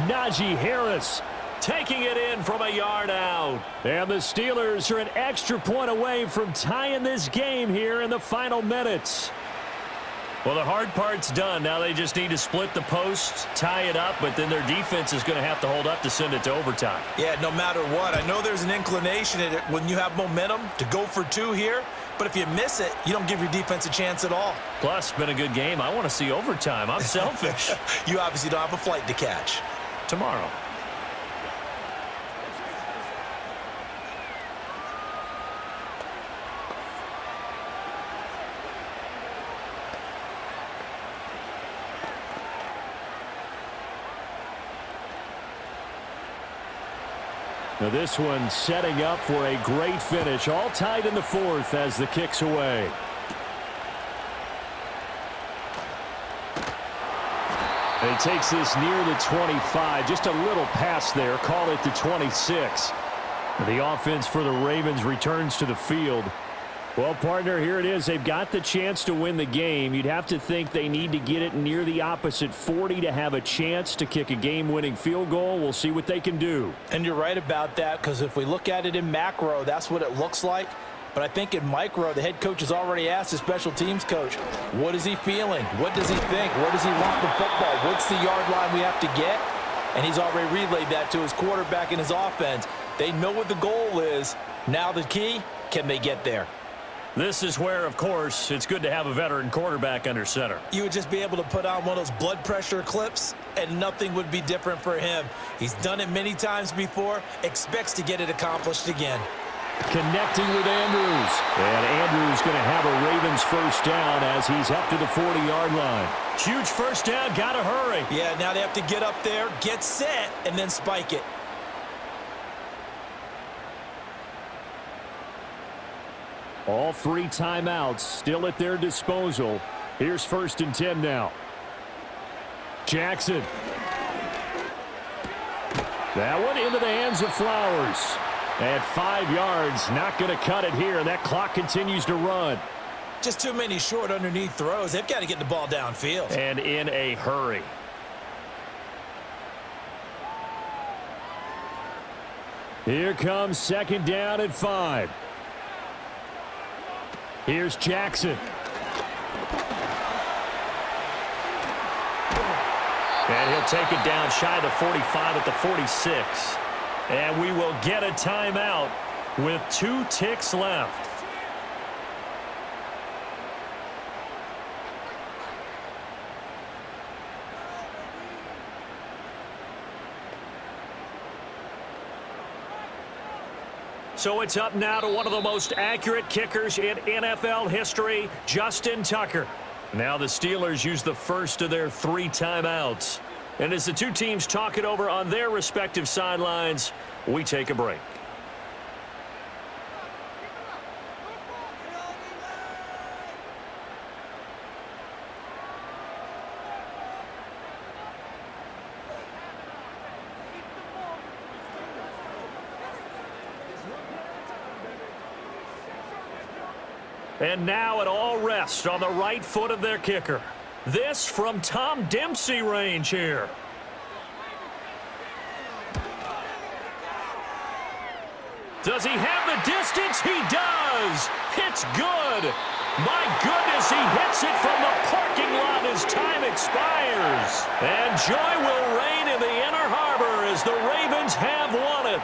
Najee Harris taking it in from a yard out. And the Steelers are an extra point away from tying this game here in the final minutes. Well, the hard part's done. Now they just need to split the post, tie it up, but then their defense is going to have to hold up to send it to overtime. Yeah, no matter what. I know there's an inclination in it when you have momentum to go for two here, but if you miss it, you don't give your defense a chance at all. Plus, it's been a good game. I want to see overtime. I'm selfish. You obviously don't have a flight to catch. Tomorrow. Now this one setting up for a great finish. All tied in the fourth as the kick's away. And he takes this near the 25. Just a little pass there. Call it the 26. The offense for the Ravens returns to the field. Well, partner, here it is. They've got the chance to win the game. You'd have to think they need to get it near the opposite 40 to have a chance to kick a game-winning field goal. We'll see what they can do. And you're right about that, because if we look at it in macro, that's what it looks like. But I think in micro, the head coach has already asked the special teams coach, what is he feeling? What does he think? Where does he want the football? What's the yard line we have to get? And he's already relayed that to his quarterback and his offense. They know what the goal is. Now the key, can they get there? This is where, of course, it's good to have a veteran quarterback under center. You would just be able to put on one of those blood pressure clips, and nothing would be different for him. He's done it many times before, expects to get it accomplished again. Connecting with Andrews. And Andrews going to have a Ravens first down as he's up to the 40-yard line. Huge first down, got to hurry. Yeah, now they have to get up there, get set, and then spike it. All three timeouts still at their disposal. Here's 1st and 10 now. Jackson. That one into the hands of Flowers. At 5 yards, not going to cut it here. That clock continues to run. Just too many short underneath throws. They've got to get the ball downfield. And in a hurry. Here comes 2nd down and 5. Here's Jackson. And he'll take it down shy of the 45 at the 46. And we will get a timeout with 2 ticks left. So it's up now to one of the most accurate kickers in NFL history, Justin Tucker. Now the Steelers use the first of their 3 timeouts. And as the two teams talk it over on their respective sidelines, we take a break. And now it all rests on the right foot of their kicker. This from Tom Dempsey range here. Does he have the distance? He does. It's good. My goodness, he hits it from the parking lot as time expires. And joy will reign in the Inner Harbor as the Ravens have won it.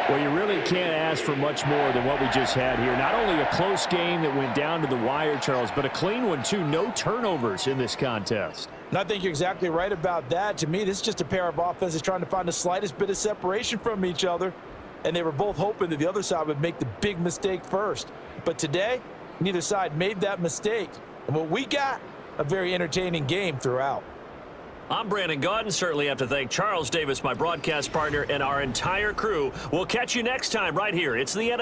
Well, you really can't ask for much more than what we just had here. Not only a close game that went down to the wire, Charles, but a clean one, too. No turnovers in this contest. And I think you're exactly right about that. To me, this is just a pair of offenses trying to find the slightest bit of separation from each other. And they were both hoping that the other side would make the big mistake first. But today, neither side made that mistake. And what we got, a very entertaining game throughout. I'm Brandon Gaudin. Certainly have to thank Charles Davis, my broadcast partner, and our entire crew. We'll catch you next time right here. It's the NFL.